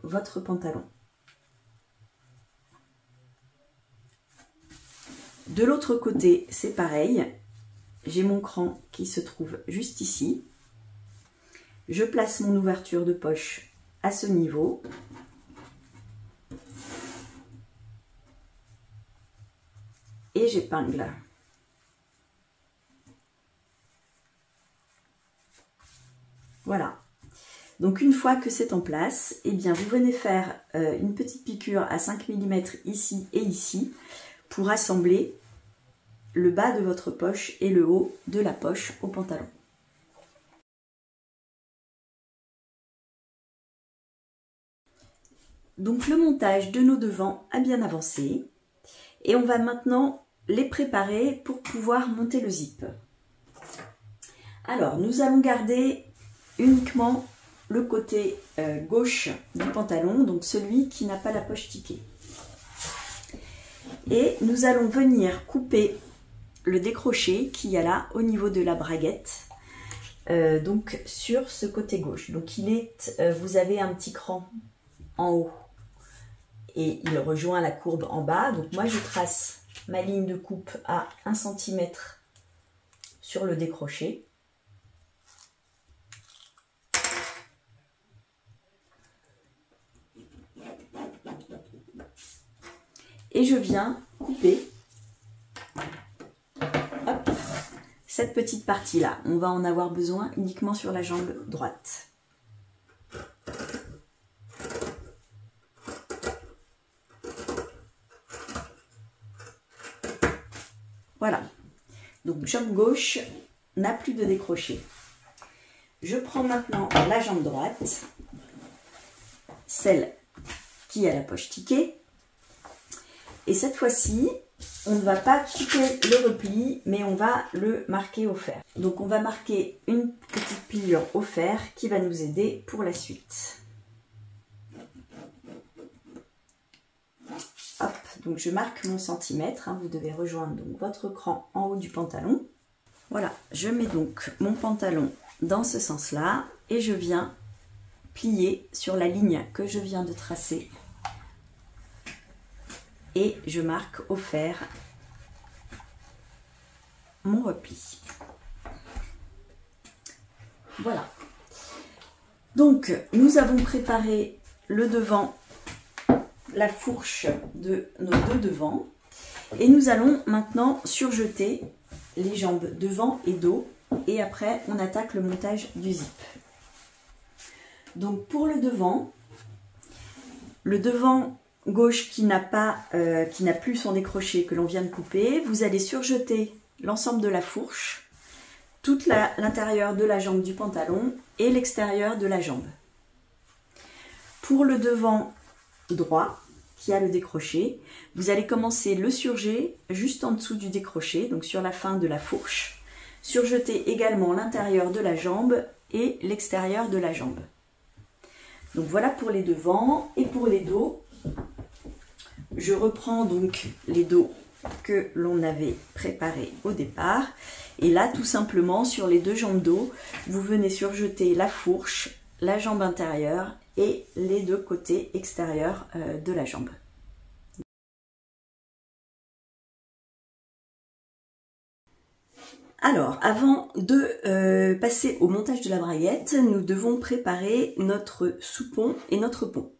votre pantalon. De l'autre côté, c'est pareil. J'ai mon cran qui se trouve juste ici. Je place mon ouverture de poche à ce niveau. Et j'épingle. Voilà. Donc une fois que c'est en place, eh bien vous venez faire une petite piqûre à 5 mm ici et ici pour assembler le bas de votre poche et le haut de la poche au pantalon. Donc le montage de nos devants a bien avancé et on va maintenant les préparer pour pouvoir monter le zip. Alors nous allons garder uniquement le côté gauche du pantalon, donc celui qui n'a pas la poche tiquée. Et nous allons venir couper le décroché qu'il y a là au niveau de la braguette, donc sur ce côté gauche. Donc vous avez un petit cran en haut et il rejoint la courbe en bas. Donc moi je trace ma ligne de coupe à 1 cm sur le décroché. Et je viens couper hop, cette petite partie-là. On va en avoir besoin uniquement sur la jambe droite. Voilà. Donc jambe gauche n'a plus de décroché. Je prends maintenant la jambe droite, celle qui a la poche tiquée. Et cette fois-ci, on ne va pas couper le repli, mais on va le marquer au fer. Donc on va marquer une petite pliure au fer qui va nous aider pour la suite. Hop, donc je marque mon centimètre, hein, vous devez rejoindre donc votre cran en haut du pantalon. Voilà, je mets donc mon pantalon dans ce sens-là et je viens plier sur la ligne que je viens de tracer. Et je marque au fer mon repli. Voilà. Donc, nous avons préparé le devant, la fourche de nos 2 devants. Et nous allons maintenant surjeter les jambes devant et dos. Et après, on attaque le montage du zip. Donc, pour le devant gauche qui n'a plus son décroché que l'on vient de couper, vous allez surjeter l'ensemble de la fourche, toute l'intérieur de la jambe du pantalon et l'extérieur de la jambe. Pour le devant droit qui a le décroché, vous allez commencer le surjet juste en dessous du décroché, donc sur la fin de la fourche. Surjeter également l'intérieur de la jambe et l'extérieur de la jambe. Donc voilà pour les devants. Et pour les dos, je reprends donc les dos que l'on avait préparés au départ. Et là, tout simplement, sur les 2 jambes dos, vous venez surjeter la fourche, la jambe intérieure et les 2 côtés extérieurs de la jambe. Alors, avant de passer au montage de la braguette, nous devons préparer notre soupon et notre pont.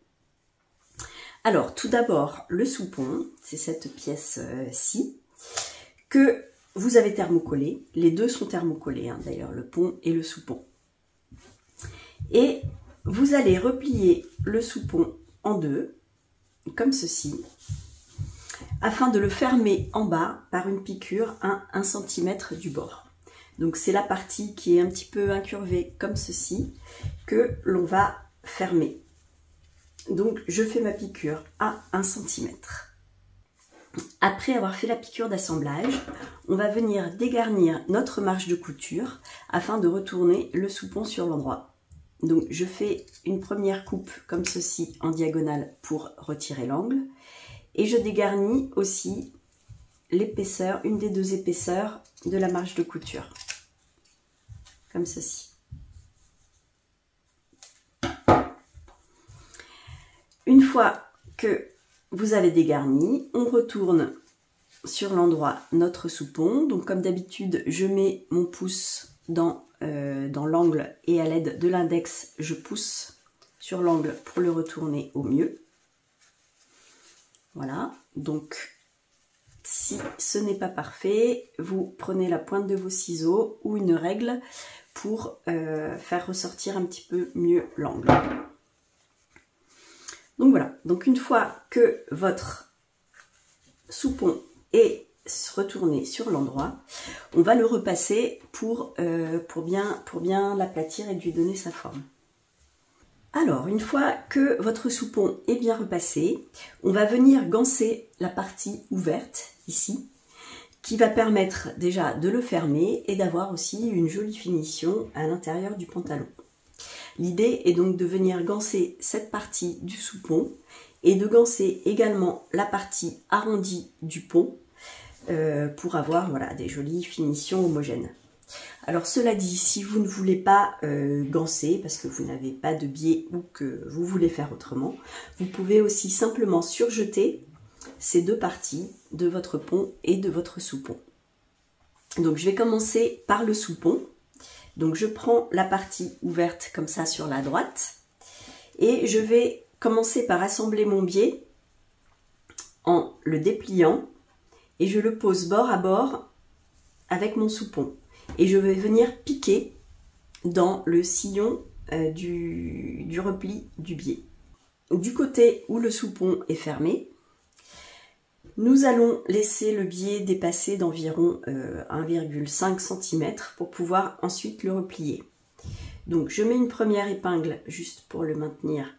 Alors, tout d'abord, le soupon, c'est cette pièce-ci, que vous avez thermocollé, les deux sont thermocollés, hein, d'ailleurs le pont et le sous-pont. Et vous allez replier le sous-pont en deux, comme ceci, afin de le fermer en bas par une piqûre à 1 cm du bord. Donc c'est la partie qui est un petit peu incurvée comme ceci que l'on va fermer. Donc je fais ma piqûre à 1 cm. Après avoir fait la piqûre d'assemblage, on va venir dégarnir notre marge de couture afin de retourner le sous-pont sur l'endroit. Donc je fais une première coupe comme ceci en diagonale pour retirer l'angle. Et je dégarnis aussi l'épaisseur, une des deux épaisseurs de la marge de couture. Comme ceci. Une fois que vous avez dégarni, on retourne sur l'endroit notre sous-pont. Donc comme d'habitude, je mets mon pouce dans l'angle et à l'aide de l'index, je pousse sur l'angle pour le retourner au mieux. Voilà, donc si ce n'est pas parfait, vous prenez la pointe de vos ciseaux ou une règle pour faire ressortir un petit peu mieux l'angle. Donc voilà, donc une fois que votre sous-pont est retourné sur l'endroit, on va le repasser pour bien l'aplatir et lui donner sa forme. Alors, une fois que votre sous-pont est bien repassé, on va venir ganser la partie ouverte, ici, qui va permettre déjà de le fermer et d'avoir aussi une jolie finition à l'intérieur du pantalon. L'idée est donc de venir ganser cette partie du sous-pont et de ganser également la partie arrondie du pont pour avoir voilà, des jolies finitions homogènes. Alors cela dit, si vous ne voulez pas ganser parce que vous n'avez pas de biais ou que vous voulez faire autrement, vous pouvez aussi simplement surjeter ces deux parties de votre pont et de votre sous-pont. Donc je vais commencer par le sous-pont. Donc je prends la partie ouverte comme ça sur la droite et je vais commencer par assembler mon biais en le dépliant et je le pose bord à bord avec mon sous-pont. Et je vais venir piquer dans le sillon du repli du biais. Du côté où le sous-pont est fermé, nous allons laisser le biais dépasser d'environ 1,5 cm pour pouvoir ensuite le replier. Donc je mets une première épingle juste pour le maintenir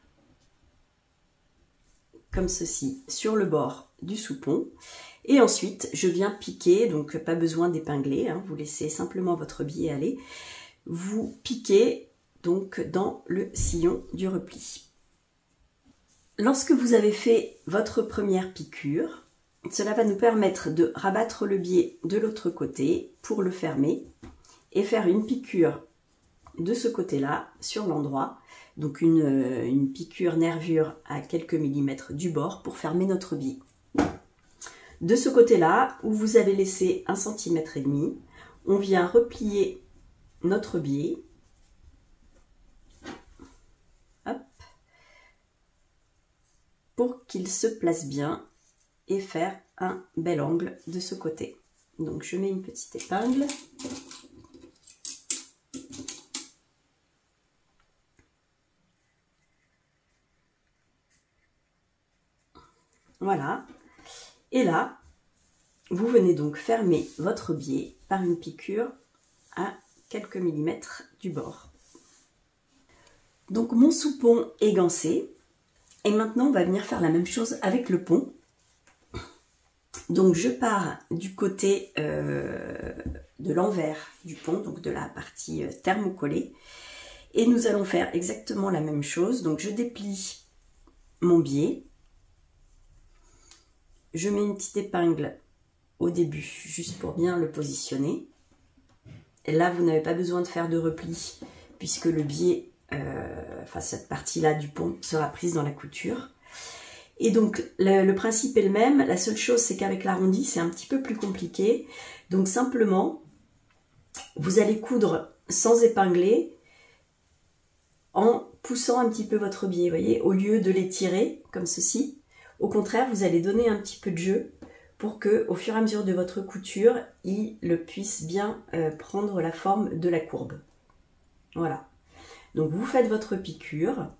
comme ceci sur le bord du sous-pont. Et ensuite, je viens piquer, donc pas besoin d'épingler, hein, vous laissez simplement votre biais aller. Vous piquez donc dans le sillon du repli. Lorsque vous avez fait votre première piqûre, cela va nous permettre de rabattre le biais de l'autre côté pour le fermer et faire une piqûre de ce côté-là sur l'endroit. Donc une piqûre nervure à quelques millimètres du bord pour fermer notre biais. De ce côté-là, où vous avez laissé 1,5 cm, on vient replier notre biais. Hop, pour qu'il se place bien et faire un bel angle de ce côté. Donc je mets une petite épingle. Voilà. Et là, vous venez donc fermer votre biais par une piqûre à quelques millimètres du bord. Donc mon sous-pont est gancé. Et maintenant, on va venir faire la même chose avec le pont. Donc je pars du côté de l'envers du pont, donc de la partie thermocollée. Et nous allons faire exactement la même chose. Donc je déplie mon biais. Je mets une petite épingle au début, juste pour bien le positionner. Et là, vous n'avez pas besoin de faire de repli, puisque le biais, enfin cette partie-là du pont, sera prise dans la couture. Et donc, le principe est le même. La seule chose, c'est qu'avec l'arrondi, c'est un petit peu plus compliqué. Donc, simplement, vous allez coudre sans épingler, en poussant un petit peu votre biais, vous voyez, au lieu de l'étirer, comme ceci. Au contraire, vous allez donner un petit peu de jeu pour que au fur et à mesure de votre couture, il puisse bien prendre la forme de la courbe. Voilà. Donc vous faites votre piqûre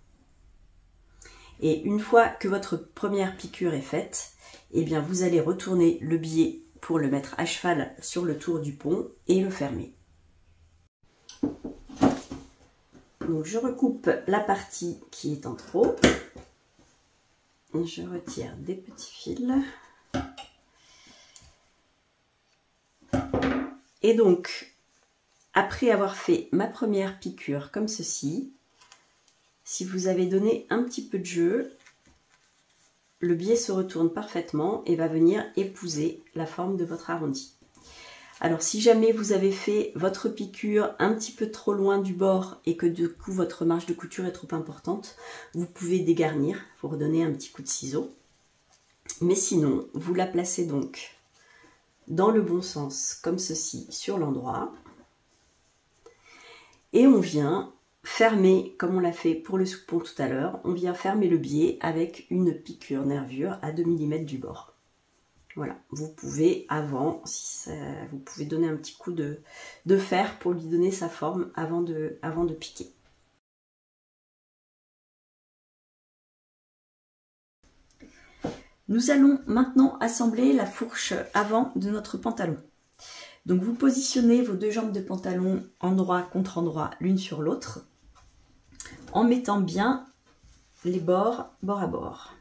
et une fois que votre première piqûre est faite, eh bien vous allez retourner le biais pour le mettre à cheval sur le tour du pont et le fermer. Donc je recoupe la partie qui est en trop. Je retire des petits fils. Et donc, après avoir fait ma première piqûre comme ceci, si vous avez donné un petit peu de jeu, le biais se retourne parfaitement et va venir épouser la forme de votre arrondi. Alors si jamais vous avez fait votre piqûre un petit peu trop loin du bord et que du coup votre marge de couture est trop importante, vous pouvez dégarnir pour redonner un petit coup de ciseau. Mais sinon, vous la placez donc dans le bon sens, comme ceci, sur l'endroit. Et on vient fermer, comme on l'a fait pour le sous-pont tout à l'heure, on vient fermer le biais avec une piqûre nervure à 2 mm du bord. Voilà, vous pouvez avant, vous pouvez donner un petit coup de fer pour lui donner sa forme avant de piquer. Nous allons maintenant assembler la fourche avant de notre pantalon. Donc vous positionnez vos deux jambes de pantalon endroit contre endroit l'une sur l'autre en mettant bien les bords bord à bord.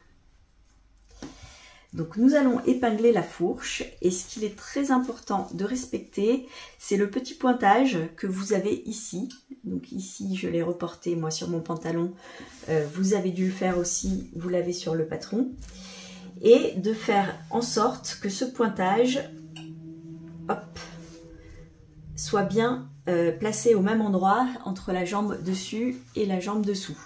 Donc nous allons épingler la fourche et ce qu'il est très important de respecter, c'est le petit pointage que vous avez ici. Donc ici je l'ai reporté moi sur mon pantalon, vous avez dû le faire aussi, vous l'avez sur le patron. Et de faire en sorte que ce pointage hop, soit bien placé au même endroit entre la jambe dessus et la jambe dessous.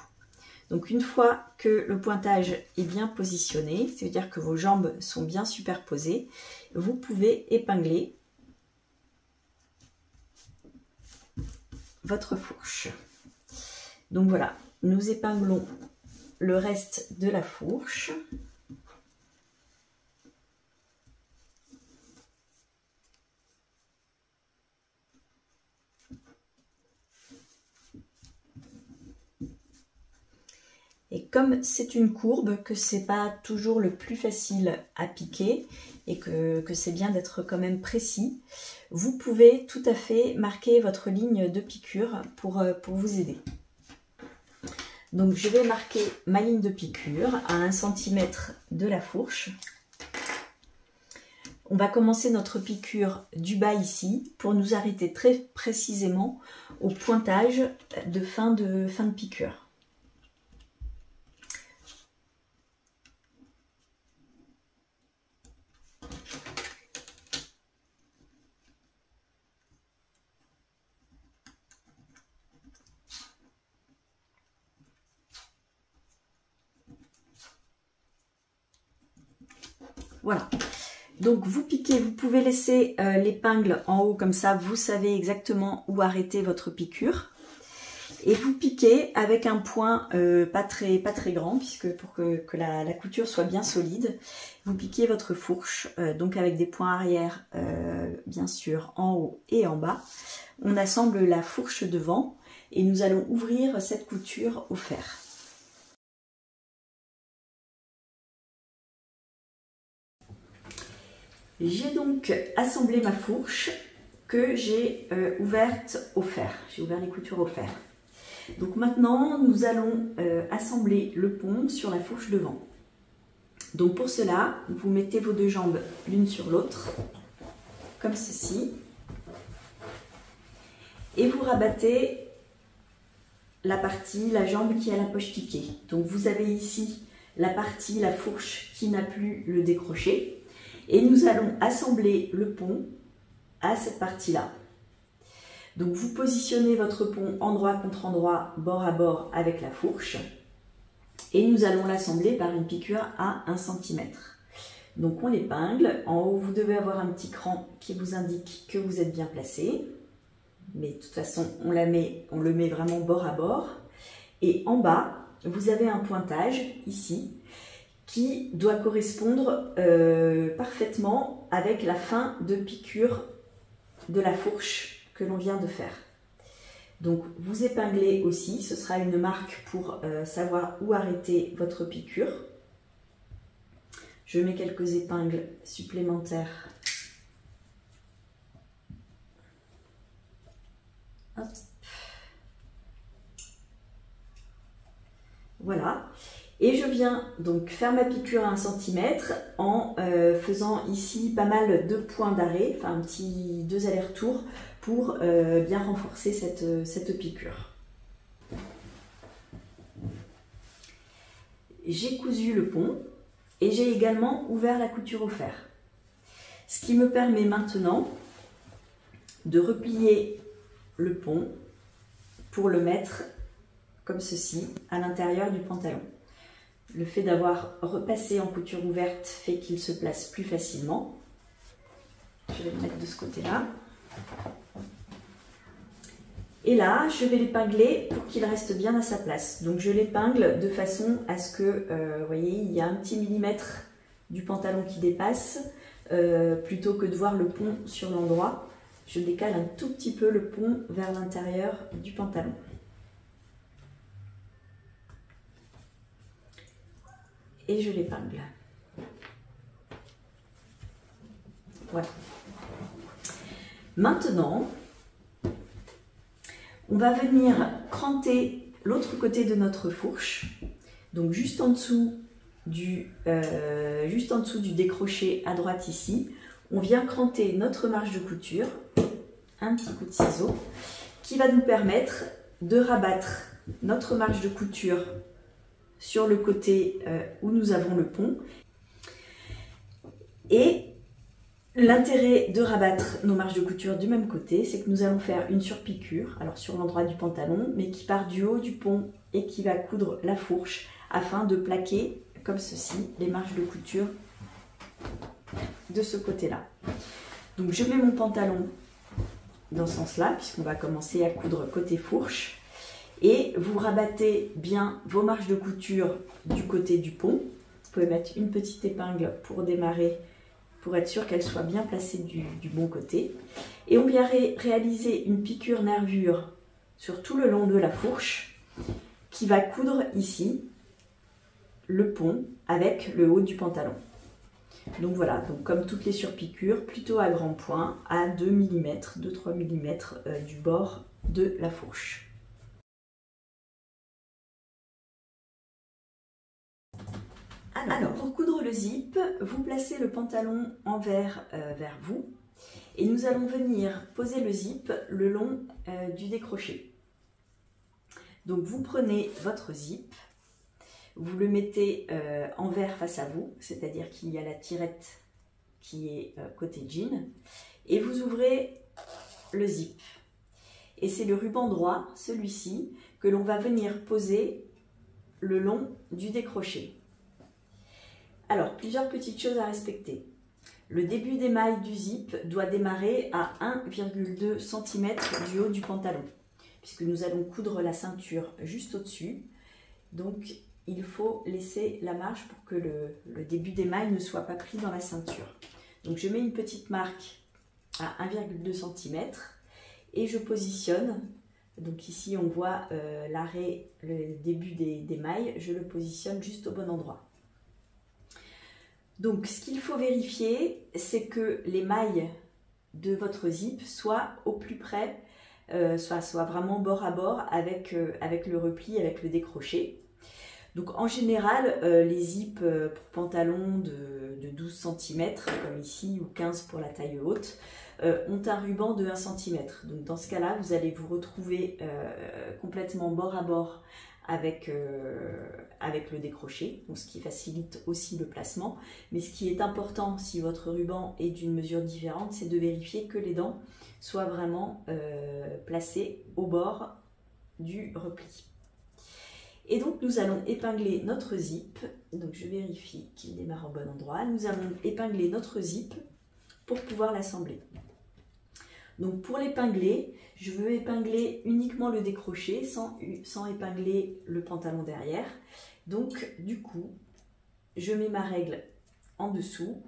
Donc une fois que le pointage est bien positionné, c'est-à-dire que vos jambes sont bien superposées, vous pouvez épingler votre fourche. Donc voilà, nous épinglons le reste de la fourche. Et comme c'est une courbe, que c'est pas toujours le plus facile à piquer et que c'est bien d'être quand même précis, vous pouvez tout à fait marquer votre ligne de piqûre pour vous aider. Donc je vais marquer ma ligne de piqûre à 1 cm de la fourche. On va commencer notre piqûre du bas ici pour nous arrêter très précisément au pointage de fin de piqûre. Voilà, donc vous piquez, vous pouvez laisser l'épingle en haut comme ça, vous savez exactement où arrêter votre piqûre. Et vous piquez avec un point pas très grand, puisque pour que la couture soit bien solide, vous piquez votre fourche, donc avec des points arrière, bien sûr, en haut et en bas. On assemble la fourche devant et nous allons ouvrir cette couture au fer. J'ai donc assemblé ma fourche que j'ai ouverte au fer. J'ai ouvert les coutures au fer. Donc maintenant, nous allons assembler le pont sur la fourche devant. Donc pour cela, vous mettez vos deux jambes l'une sur l'autre, comme ceci. Et vous rabattez la jambe qui a la poche tiquée. Donc vous avez ici la fourche qui n'a plus le décroché. Et nous allons assembler le pont à cette partie-là. Donc vous positionnez votre pont endroit contre endroit, bord à bord avec la fourche. Et nous allons l'assembler par une piqûre à 1 cm. Donc on l'épingle. En haut, vous devez avoir un petit cran qui vous indique que vous êtes bien placé. Mais de toute façon, on le met vraiment bord à bord. Et en bas, vous avez un pointage ici qui doit correspondre parfaitement avec la fin de piqûre de la fourche que l'on vient de faire. Donc vous épinglez aussi, ce sera une marque pour savoir où arrêter votre piqûre. Je mets quelques épingles supplémentaires. Hop. Voilà. Et je viens donc faire ma piqûre à 1 cm en faisant ici pas mal de points d'arrêt, enfin un petit 2 allers-retours pour bien renforcer cette piqûre. J'ai cousu le pont et j'ai également ouvert la couture au fer. Ce qui me permet maintenant de replier le pont pour le mettre comme ceci à l'intérieur du pantalon. Le fait d'avoir repassé en couture ouverte fait qu'il se place plus facilement. Je vais le mettre de ce côté-là. Et là, je vais l'épingler pour qu'il reste bien à sa place. Donc je l'épingle de façon à ce que, vous voyez, il y a un petit millimètre du pantalon qui dépasse. Plutôt que de voir le pont sur l'endroit, je décale un tout petit peu le pont vers l'intérieur du pantalon. Et je l'épingle. Voilà. Maintenant, on va venir cranter l'autre côté de notre fourche, donc juste en dessous du décroché à droite ici. On vient cranter notre marge de couture, un petit coup de ciseau, qui va nous permettre de rabattre notre marge de couture sur le côté où nous avons le pont. Et l'intérêt de rabattre nos marges de couture du même côté, c'est que nous allons faire une surpiqûre, alors sur l'endroit du pantalon, mais qui part du haut du pont et qui va coudre la fourche afin de plaquer, comme ceci, les marges de couture de ce côté-là. Donc je mets mon pantalon dans ce sens-là, puisqu'on va commencer à coudre côté fourche. Et vous rabattez bien vos marges de couture du côté du pont. Vous pouvez mettre une petite épingle pour démarrer, pour être sûr qu'elle soit bien placée du bon côté. Et on vient réaliser une piqûre nervure sur tout le long de la fourche qui va coudre ici le pont avec le haut du pantalon. Donc voilà, donc comme toutes les surpiqûres, plutôt à grands points, à 2 mm, 2-3 mm du bord de la fourche. Alors, pour coudre le zip, vous placez le pantalon envers vers vous et nous allons venir poser le zip le long du décroché. Donc vous prenez votre zip, vous le mettez envers face à vous, c'est-à-dire qu'il y a la tirette qui est côté jean, et vous ouvrez le zip. Et c'est le ruban droit, celui-ci, que l'on va venir poser le long du décroché. Alors, plusieurs petites choses à respecter. Le début d'émail du zip doit démarrer à 1,2 cm du haut du pantalon, puisque nous allons coudre la ceinture juste au-dessus. Donc, il faut laisser la marge pour que le début d'émail ne soit pas pris dans la ceinture. Donc, je mets une petite marque à 1,2 cm et je positionne. Donc ici, on voit l'arrêt, le début des mailles. Je le positionne juste au bon endroit. Donc, ce qu'il faut vérifier, c'est que les mailles de votre zip soient au plus près, soient vraiment bord à bord avec le repli, avec le décroché. Donc, en général, les zips pour pantalons de 12 cm, comme ici, ou 15 pour la taille haute, ont un ruban de 1 cm. Donc, dans ce cas-là, vous allez vous retrouver complètement bord à bord avec le décroché, donc ce qui facilite aussi le placement. Mais ce qui est important, si votre ruban est d'une mesure différente, c'est de vérifier que les dents soient vraiment placées au bord du repli. Et donc nous allons épingler notre zip, donc je vérifie qu'il démarre au bon endroit. Nous allons épingler notre zip pour pouvoir l'assembler. Donc pour l'épingler, je veux épingler uniquement le décroché sans épingler le pantalon derrière. Donc du coup, je mets ma règle en dessous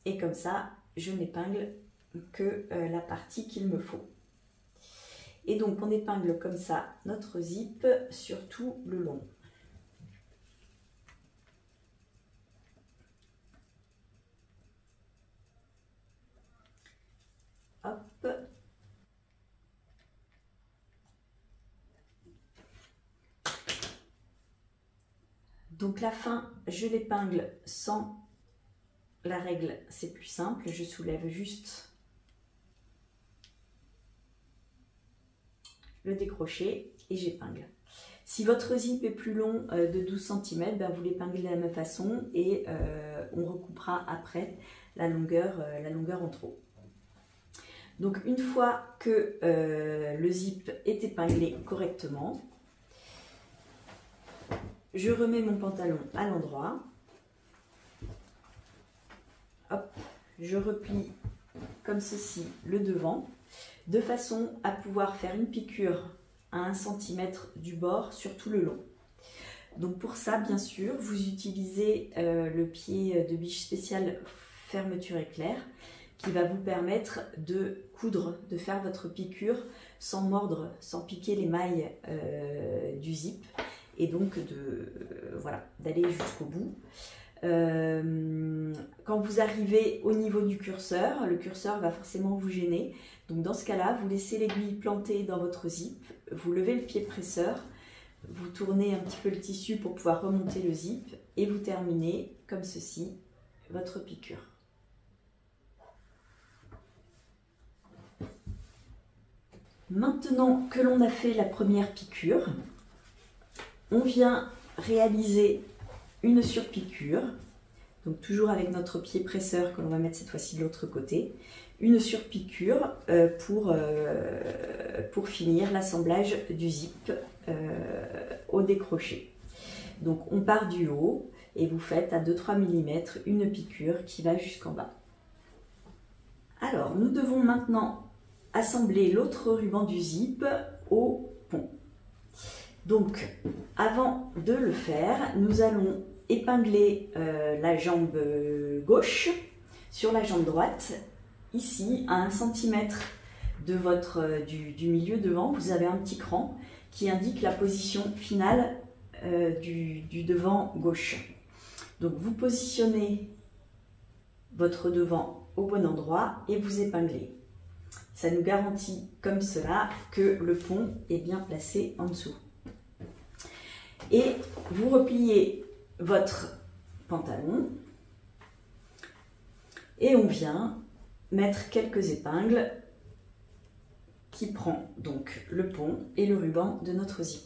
et comme ça, je n'épingle que la partie qu'il me faut. Et donc, on épingle comme ça notre zip sur tout le long. Hop. Donc la fin, je l'épingle sans la règle, c'est plus simple. Je soulève juste le décroché et j'épingle. Si votre zip est plus long de 12 cm, ben vous l'épinglez de la même façon et on recoupera après la longueur en trop. Donc une fois que le zip est épinglé correctement, je remets mon pantalon à l'endroit. Hop, je replie comme ceci le devant, de façon à pouvoir faire une piqûre à 1 cm du bord sur tout le long. Donc pour ça, bien sûr, vous utilisez le pied de biche spécial fermeture éclair qui va vous permettre de coudre, de faire votre piqûre sans mordre, sans piquer les mailles du zip et donc d'aller jusqu'au bout. Quand vous arrivez au niveau du curseur, le curseur va forcément vous gêner. Donc dans ce cas-là, vous laissez l'aiguille plantée dans votre zip, vous levez le pied presseur, vous tournez un petit peu le tissu pour pouvoir remonter le zip et vous terminez comme ceci votre piqûre. Maintenant que l'on a fait la première piqûre, on vient réaliser une surpiqûre, donc toujours avec notre pied presseur que l'on va mettre cette fois-ci de l'autre côté, une surpiqûre pour finir l'assemblage du zip au décroché. Donc on part du haut et vous faites à 2-3 mm une piqûre qui va jusqu'en bas. Alors nous devons maintenant assembler l'autre ruban du zip au pont. Donc avant de le faire, nous allons épingler la jambe gauche sur la jambe droite. Ici, à 1 cm du milieu devant, vous avez un petit cran qui indique la position finale du devant gauche. Donc vous positionnez votre devant au bon endroit et vous épinglez. Ça nous garantit comme cela que le pont est bien placé en dessous. Et vous repliez votre pantalon et on vient mettre quelques épingles qui prend donc le pont et le ruban de notre zip.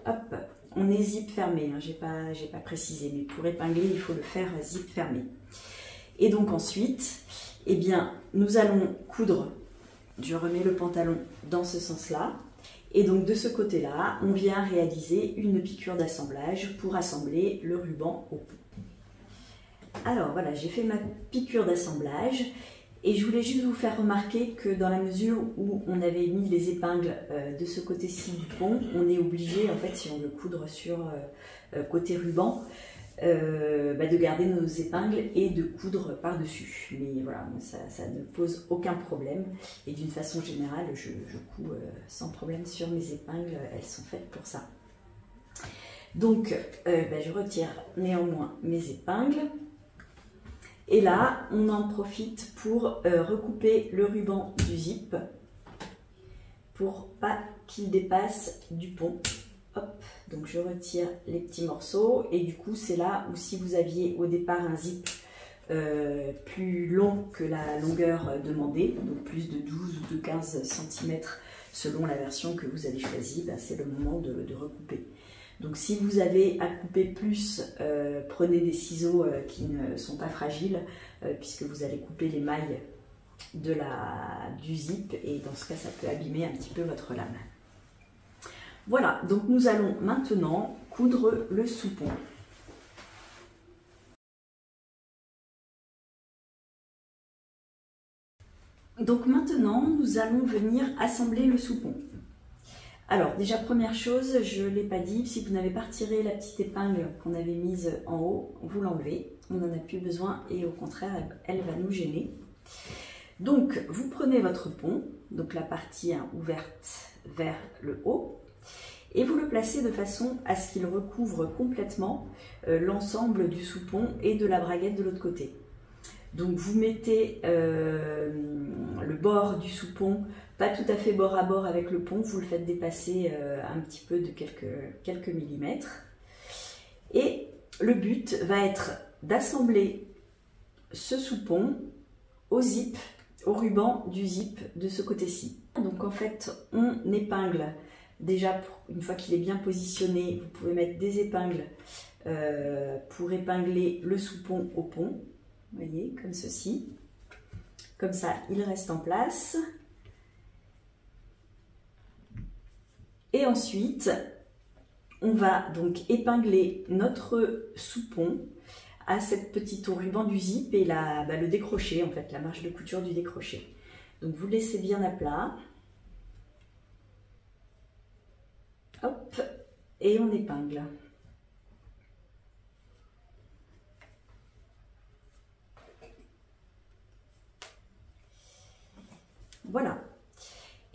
Hop, on est zip fermé, hein, j'ai pas précisé, mais pour épingler, il faut le faire zip fermé. Et donc ensuite, eh bien, nous allons coudre, je remets le pantalon dans ce sens-là, et donc de ce côté-là, on vient réaliser une piqûre d'assemblage pour assembler le ruban au pont. Alors voilà, j'ai fait ma piqûre d'assemblage, et je voulais juste vous faire remarquer que dans la mesure où on avait mis les épingles de ce côté-ci du pont, on est obligé, en fait, si on veut coudre sur côté ruban, de garder nos épingles et de coudre par-dessus. Mais voilà, ça ne pose aucun problème. Et d'une façon générale, je couds sans problème sur mes épingles, elles sont faites pour ça. Donc, je retire néanmoins mes épingles. Et là, on en profite pour recouper le ruban du zip pour pas qu'il dépasse du pont. Hop, donc je retire les petits morceaux et du coup c'est là où si vous aviez au départ un zip plus long que la longueur demandée, donc plus de 12 ou de 15 cm selon la version que vous avez choisie, c'est le moment de recouper. Donc si vous avez à couper plus, prenez des ciseaux qui ne sont pas fragiles puisque vous allez couper les mailles du zip et dans ce cas ça peut abîmer un petit peu votre lame. Voilà, donc nous allons maintenant coudre le sous-pont. Donc maintenant, nous allons venir assembler le soupon. Alors déjà, première chose, je ne l'ai pas dit, si vous n'avez pas retiré la petite épingle qu'on avait mise en haut, vous l'enlevez. On n'en a plus besoin et au contraire, elle va nous gêner. Donc, vous prenez votre pont, donc la partie ouverte vers le haut, et vous le placez de façon à ce qu'il recouvre complètement l'ensemble du soupon et de la braguette de l'autre côté. Donc vous mettez le bord du soupon, pas tout à fait bord à bord avec le pont, vous le faites dépasser un petit peu de quelques millimètres. Et le but va être d'assembler ce soupon au zip, au ruban du zip de ce côté-ci. Donc en fait, on épingle déjà, une fois qu'il est bien positionné, vous pouvez mettre des épingles pour épingler le soupon au pont. Vous voyez, comme ceci. Comme ça, il reste en place. Et ensuite, on va donc épingler notre soupon à cette petite au ruban du zip et le décrocher, en fait, la marge de couture du décroché. Donc, vous laissez bien à plat. Hop, et on épingle. Voilà.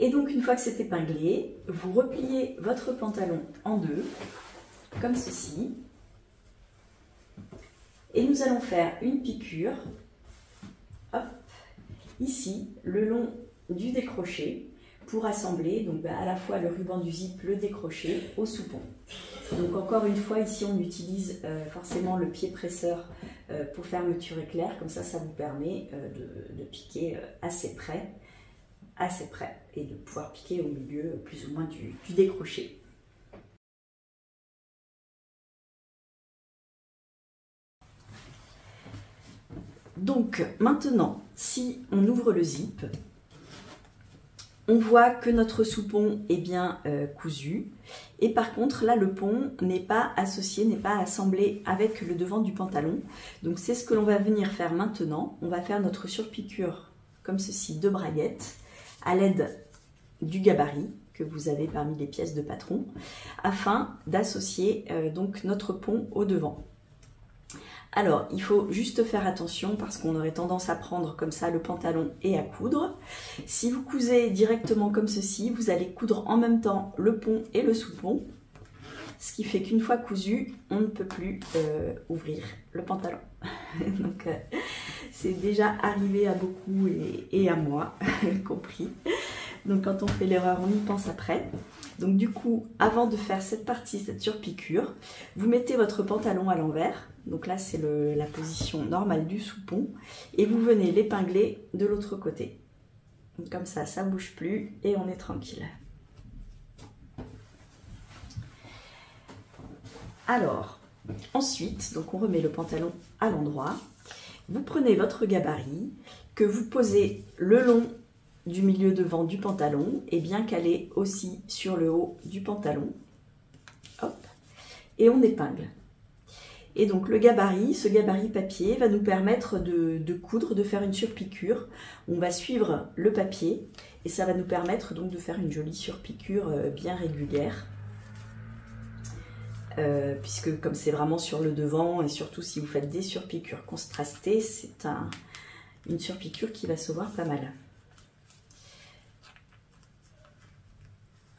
Et donc, une fois que c'est épinglé, vous repliez votre pantalon en deux, comme ceci. Et nous allons faire une piqûre, hop, ici, le long du décroché, pour assembler donc, à la fois le ruban du zip, le décroché au soupon. Donc encore une fois, ici, on utilise forcément le pied presseur pour fermeture éclair. Comme ça vous permet de piquer assez près et de pouvoir piquer au milieu plus ou moins du décroché. Donc maintenant, si on ouvre le zip, on voit que notre soupon est bien cousu et par contre là le pont n'est pas associé, n'est pas assemblé avec le devant du pantalon. Donc c'est ce que l'on va venir faire maintenant. On va faire notre surpiqûre comme ceci de braguette à l'aide du gabarit que vous avez parmi les pièces de patron afin d'associer donc notre pont au devant. Alors, il faut juste faire attention parce qu'on aurait tendance à prendre comme ça le pantalon et à coudre. Si vous cousez directement comme ceci, vous allez coudre en même temps le pont et le soupon. Ce qui fait qu'une fois cousu, on ne peut plus ouvrir le pantalon. Donc, c'est déjà arrivé à beaucoup et à moi, compris. Donc, quand on fait l'erreur, on y pense après. Donc, du coup, avant de faire cette partie, cette surpiqûre, vous mettez votre pantalon à l'envers. Donc là, c'est la position normale du soupon. Et vous venez l'épingler de l'autre côté. Donc comme ça ne bouge plus et on est tranquille. Alors, ensuite, donc on remet le pantalon à l'endroit. Vous prenez votre gabarit que vous posez le long du milieu devant du pantalon et bien calé aussi sur le haut du pantalon. Hop, et on épingle. Et donc le gabarit, ce gabarit papier va nous permettre de coudre, de faire une surpiqûre. On va suivre le papier et ça va nous permettre donc de faire une jolie surpiqûre bien régulière. Puisque comme c'est vraiment sur le devant et surtout si vous faites des surpiqûres contrastées, c'est une surpiqûre qui va se voir pas mal.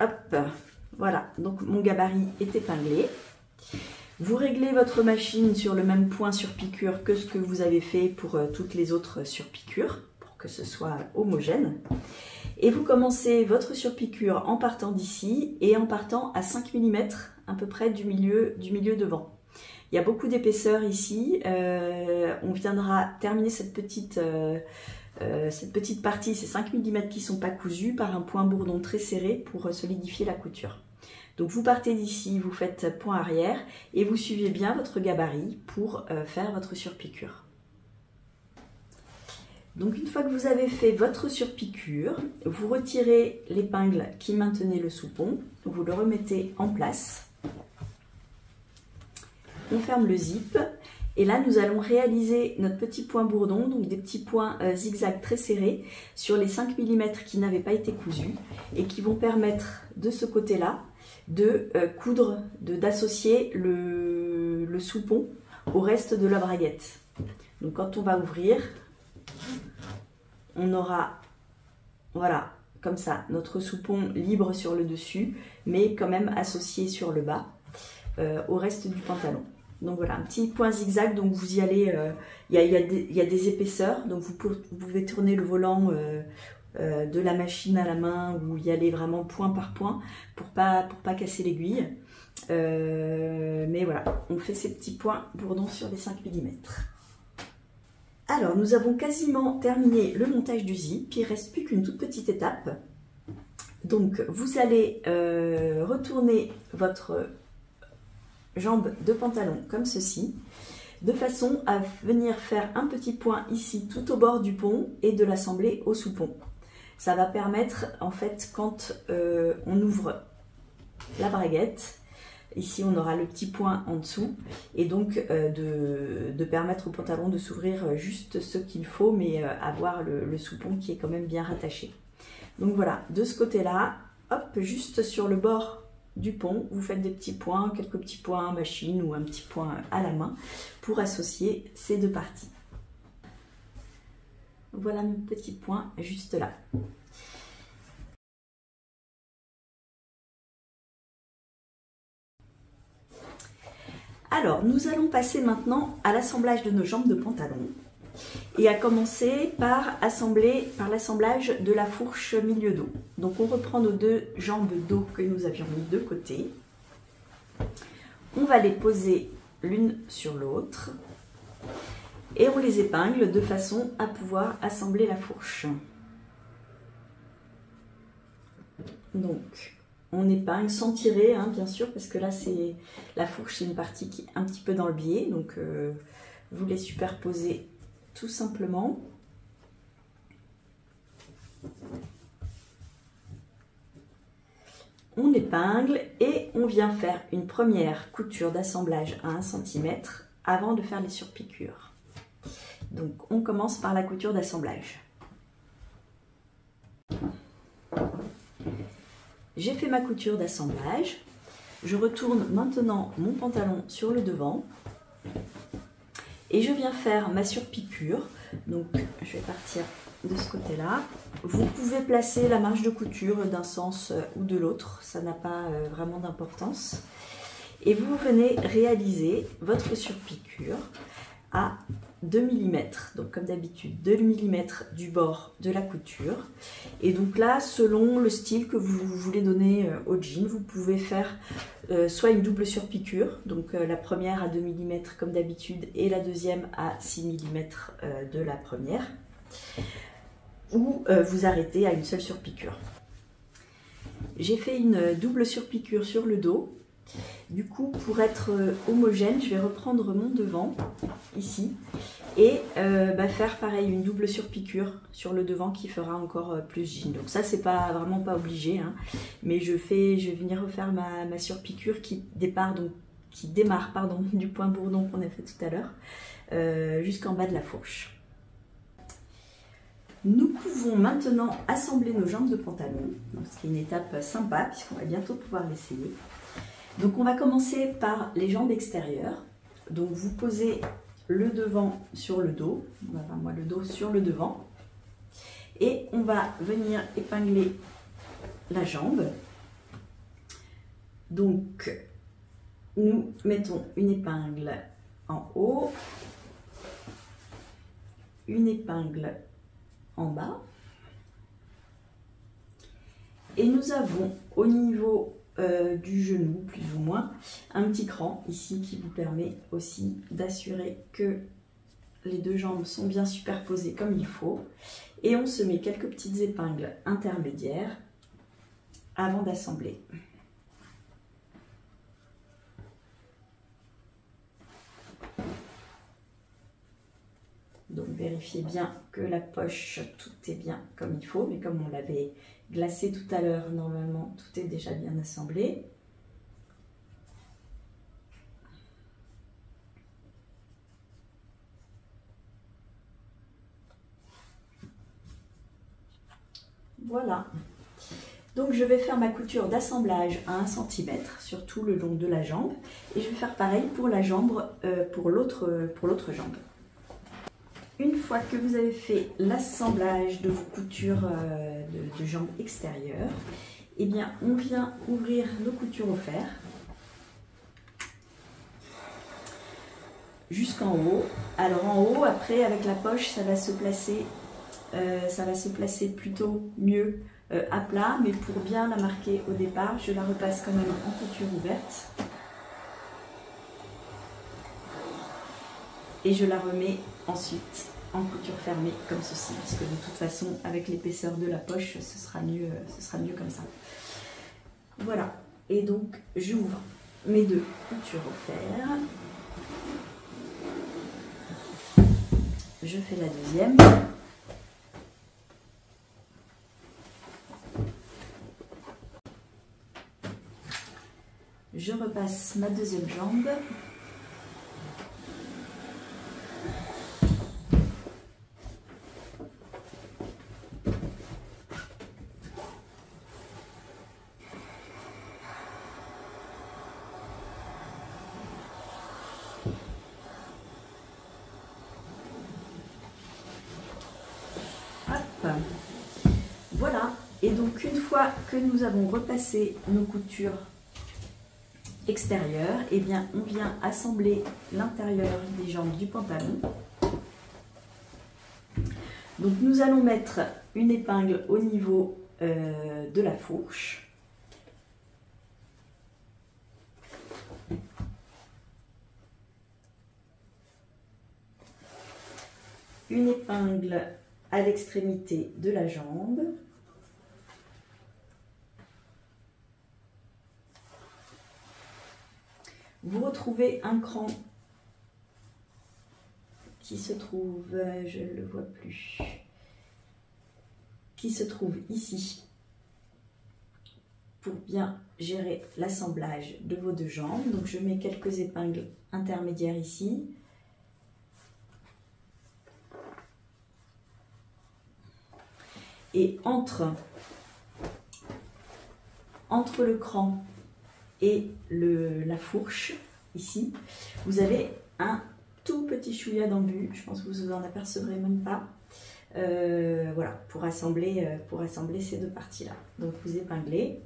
Hop, voilà, donc mon gabarit est épinglé. Vous réglez votre machine sur le même point surpiqûre que ce que vous avez fait pour toutes les autres surpiqûres, pour que ce soit homogène. Et vous commencez votre surpiqûre en partant d'ici et en partant à 5 mm à peu près du milieu devant. Il y a beaucoup d'épaisseur ici. On viendra terminer cette petite partie, ces 5 mm qui ne sont pas cousus, par un point bourdon très serré pour solidifier la couture. Donc vous partez d'ici, vous faites point arrière et vous suivez bien votre gabarit pour faire votre surpiqûre. Donc une fois que vous avez fait votre surpiqûre, vous retirez l'épingle qui maintenait le soupon, vous le remettez en place. On ferme le zip Et là, nous allons réaliser notre petit point bourdon, donc des petits points zigzag très serrés sur les 5 mm qui n'avaient pas été cousus et qui vont permettre de ce côté-là de coudre, d'associer le soupon au reste de la braguette. Donc quand on va ouvrir, on aura, voilà, comme ça, notre soupon libre sur le dessus, mais quand même associé sur le bas au reste du pantalon. Donc voilà, un petit point zigzag, donc vous y allez, il y a des épaisseurs, donc vous pouvez tourner le volant de la machine à la main ou y aller vraiment point par point pour pas casser l'aiguille. Mais voilà, on fait ces petits points bourdons sur les 5 mm. Alors, nous avons quasiment terminé le montage du zip, il ne reste plus qu'une toute petite étape. Donc, vous allez retourner votre jambe de pantalon comme ceci, de façon à venir faire un petit point ici tout au bord du pont et de l'assembler au soupon. Ça va permettre, en fait, quand on ouvre la braguette, ici on aura le petit point en dessous, et donc de permettre au pantalon de s'ouvrir juste ce qu'il faut, mais avoir le soupon qui est quand même bien rattaché. Donc voilà, de ce côté-là, hop, juste sur le bord du pont, vous faites des petits points, quelques petits points machine ou un petit point à la main pour associer ces deux parties. Voilà mon petit point juste là. Alors, nous allons passer maintenant à l'assemblage de nos jambes de pantalon et à commencer par l'assemblage de la fourche milieu dos. Donc, on reprend nos deux jambes dos que nous avions mis de côté. On va les poser l'une sur l'autre et on les épingle de façon à pouvoir assembler la fourche. Donc, on épingle sans tirer, hein, bien sûr, parce que là, la fourche, c'est une partie qui est un petit peu dans le biais. Donc, vous les superposez tout simplement. On épingle et on vient faire une première couture d'assemblage à 1 cm avant de faire les surpiqûres. Donc, on commence par la couture d'assemblage. J'ai fait ma couture d'assemblage. Je retourne maintenant mon pantalon sur le devant et je viens faire ma surpiqûre. Donc, je vais partir de ce côté-là. Vous pouvez placer la marge de couture d'un sens ou de l'autre, ça n'a pas vraiment d'importance. Et vous venez réaliser votre surpiqûre à 2 mm, donc comme d'habitude 2 mm du bord de la couture. Et donc là, selon le style que vous voulez donner au jean, vous pouvez faire soit une double surpiqûre, donc la première à 2 mm comme d'habitude et la deuxième à 6 mm de la première, ou vous arrêtez à une seule surpiqûre. J'ai fait une double surpiqûre sur le dos. Du coup, pour être homogène, je vais reprendre mon devant ici et faire pareil, une double surpiqûre sur le devant qui fera encore plus jean. Donc ça, c'est vraiment pas obligé, hein, mais je vais venir refaire ma surpiqûre qui démarre du point bourdon qu'on a fait tout à l'heure jusqu'en bas de la fourche. Nous pouvons maintenant assembler nos jambes de pantalon, ce qui est une étape sympa puisqu'on va bientôt pouvoir l'essayer. Donc on va commencer par les jambes extérieures. Donc vous posez le devant sur le dos, enfin moi le dos sur le devant, et on va venir épingler la jambe. Donc nous mettons une épingle en haut, une épingle en bas, et nous avons au niveau du genou, plus ou moins, un petit cran ici qui vous permet aussi d'assurer que les deux jambes sont bien superposées comme il faut. Et on se met quelques petites épingles intermédiaires avant d'assembler. Donc vérifiez bien que la poche, tout est bien comme il faut, mais comme on l'avait glacé tout à l'heure, normalement tout est déjà bien assemblé. Voilà. Donc je vais faire ma couture d'assemblage à 1 cm sur tout le long de la jambe. Et je vais faire pareil pour la jambe, pour l'autre jambe. Une fois que vous avez fait l'assemblage de vos coutures de jambes extérieures, eh bien on vient ouvrir nos coutures au fer jusqu'en haut. Alors en haut, après avec la poche, ça va se placer plutôt mieux à plat, mais pour bien la marquer au départ, je la repasse quand même en couture ouverte. Et je la remets ensuite en couture fermée comme ceci, parce que de toute façon avec l'épaisseur de la poche ce sera mieux comme ça. Voilà, et donc j'ouvre mes 2 coutures au fer, je fais la deuxième, je repasse ma deuxième jambe. Voilà, et donc une fois que nous avons repassé nos coutures extérieures, eh bien on vient assembler l'intérieur des jambes du pantalon. Donc nous allons mettre une épingle au niveau de la fourche. Une épingle à l'extrémité de la jambe. Vous retrouvez un cran qui se trouve, je ne le vois plus, qui se trouve ici pour bien gérer l'assemblage de vos 2 jambes. Donc je mets quelques épingles intermédiaires ici. Et entre le cran et la fourche, ici, vous avez un tout petit chouïa d'embu. Je pense que vous en apercevrez même pas. Voilà, pour assembler ces 2 parties-là. Donc vous épinglez.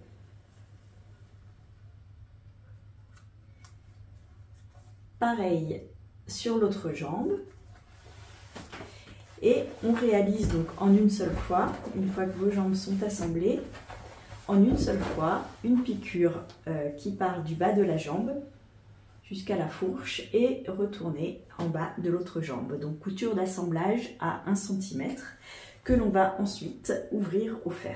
Pareil sur l'autre jambe. Et on réalise donc en une seule fois, une fois que vos jambes sont assemblées, en une seule fois, une piqûre qui part du bas de la jambe jusqu'à la fourche et retourner en bas de l'autre jambe. Donc couture d'assemblage à 1 cm que l'on va ensuite ouvrir au fer.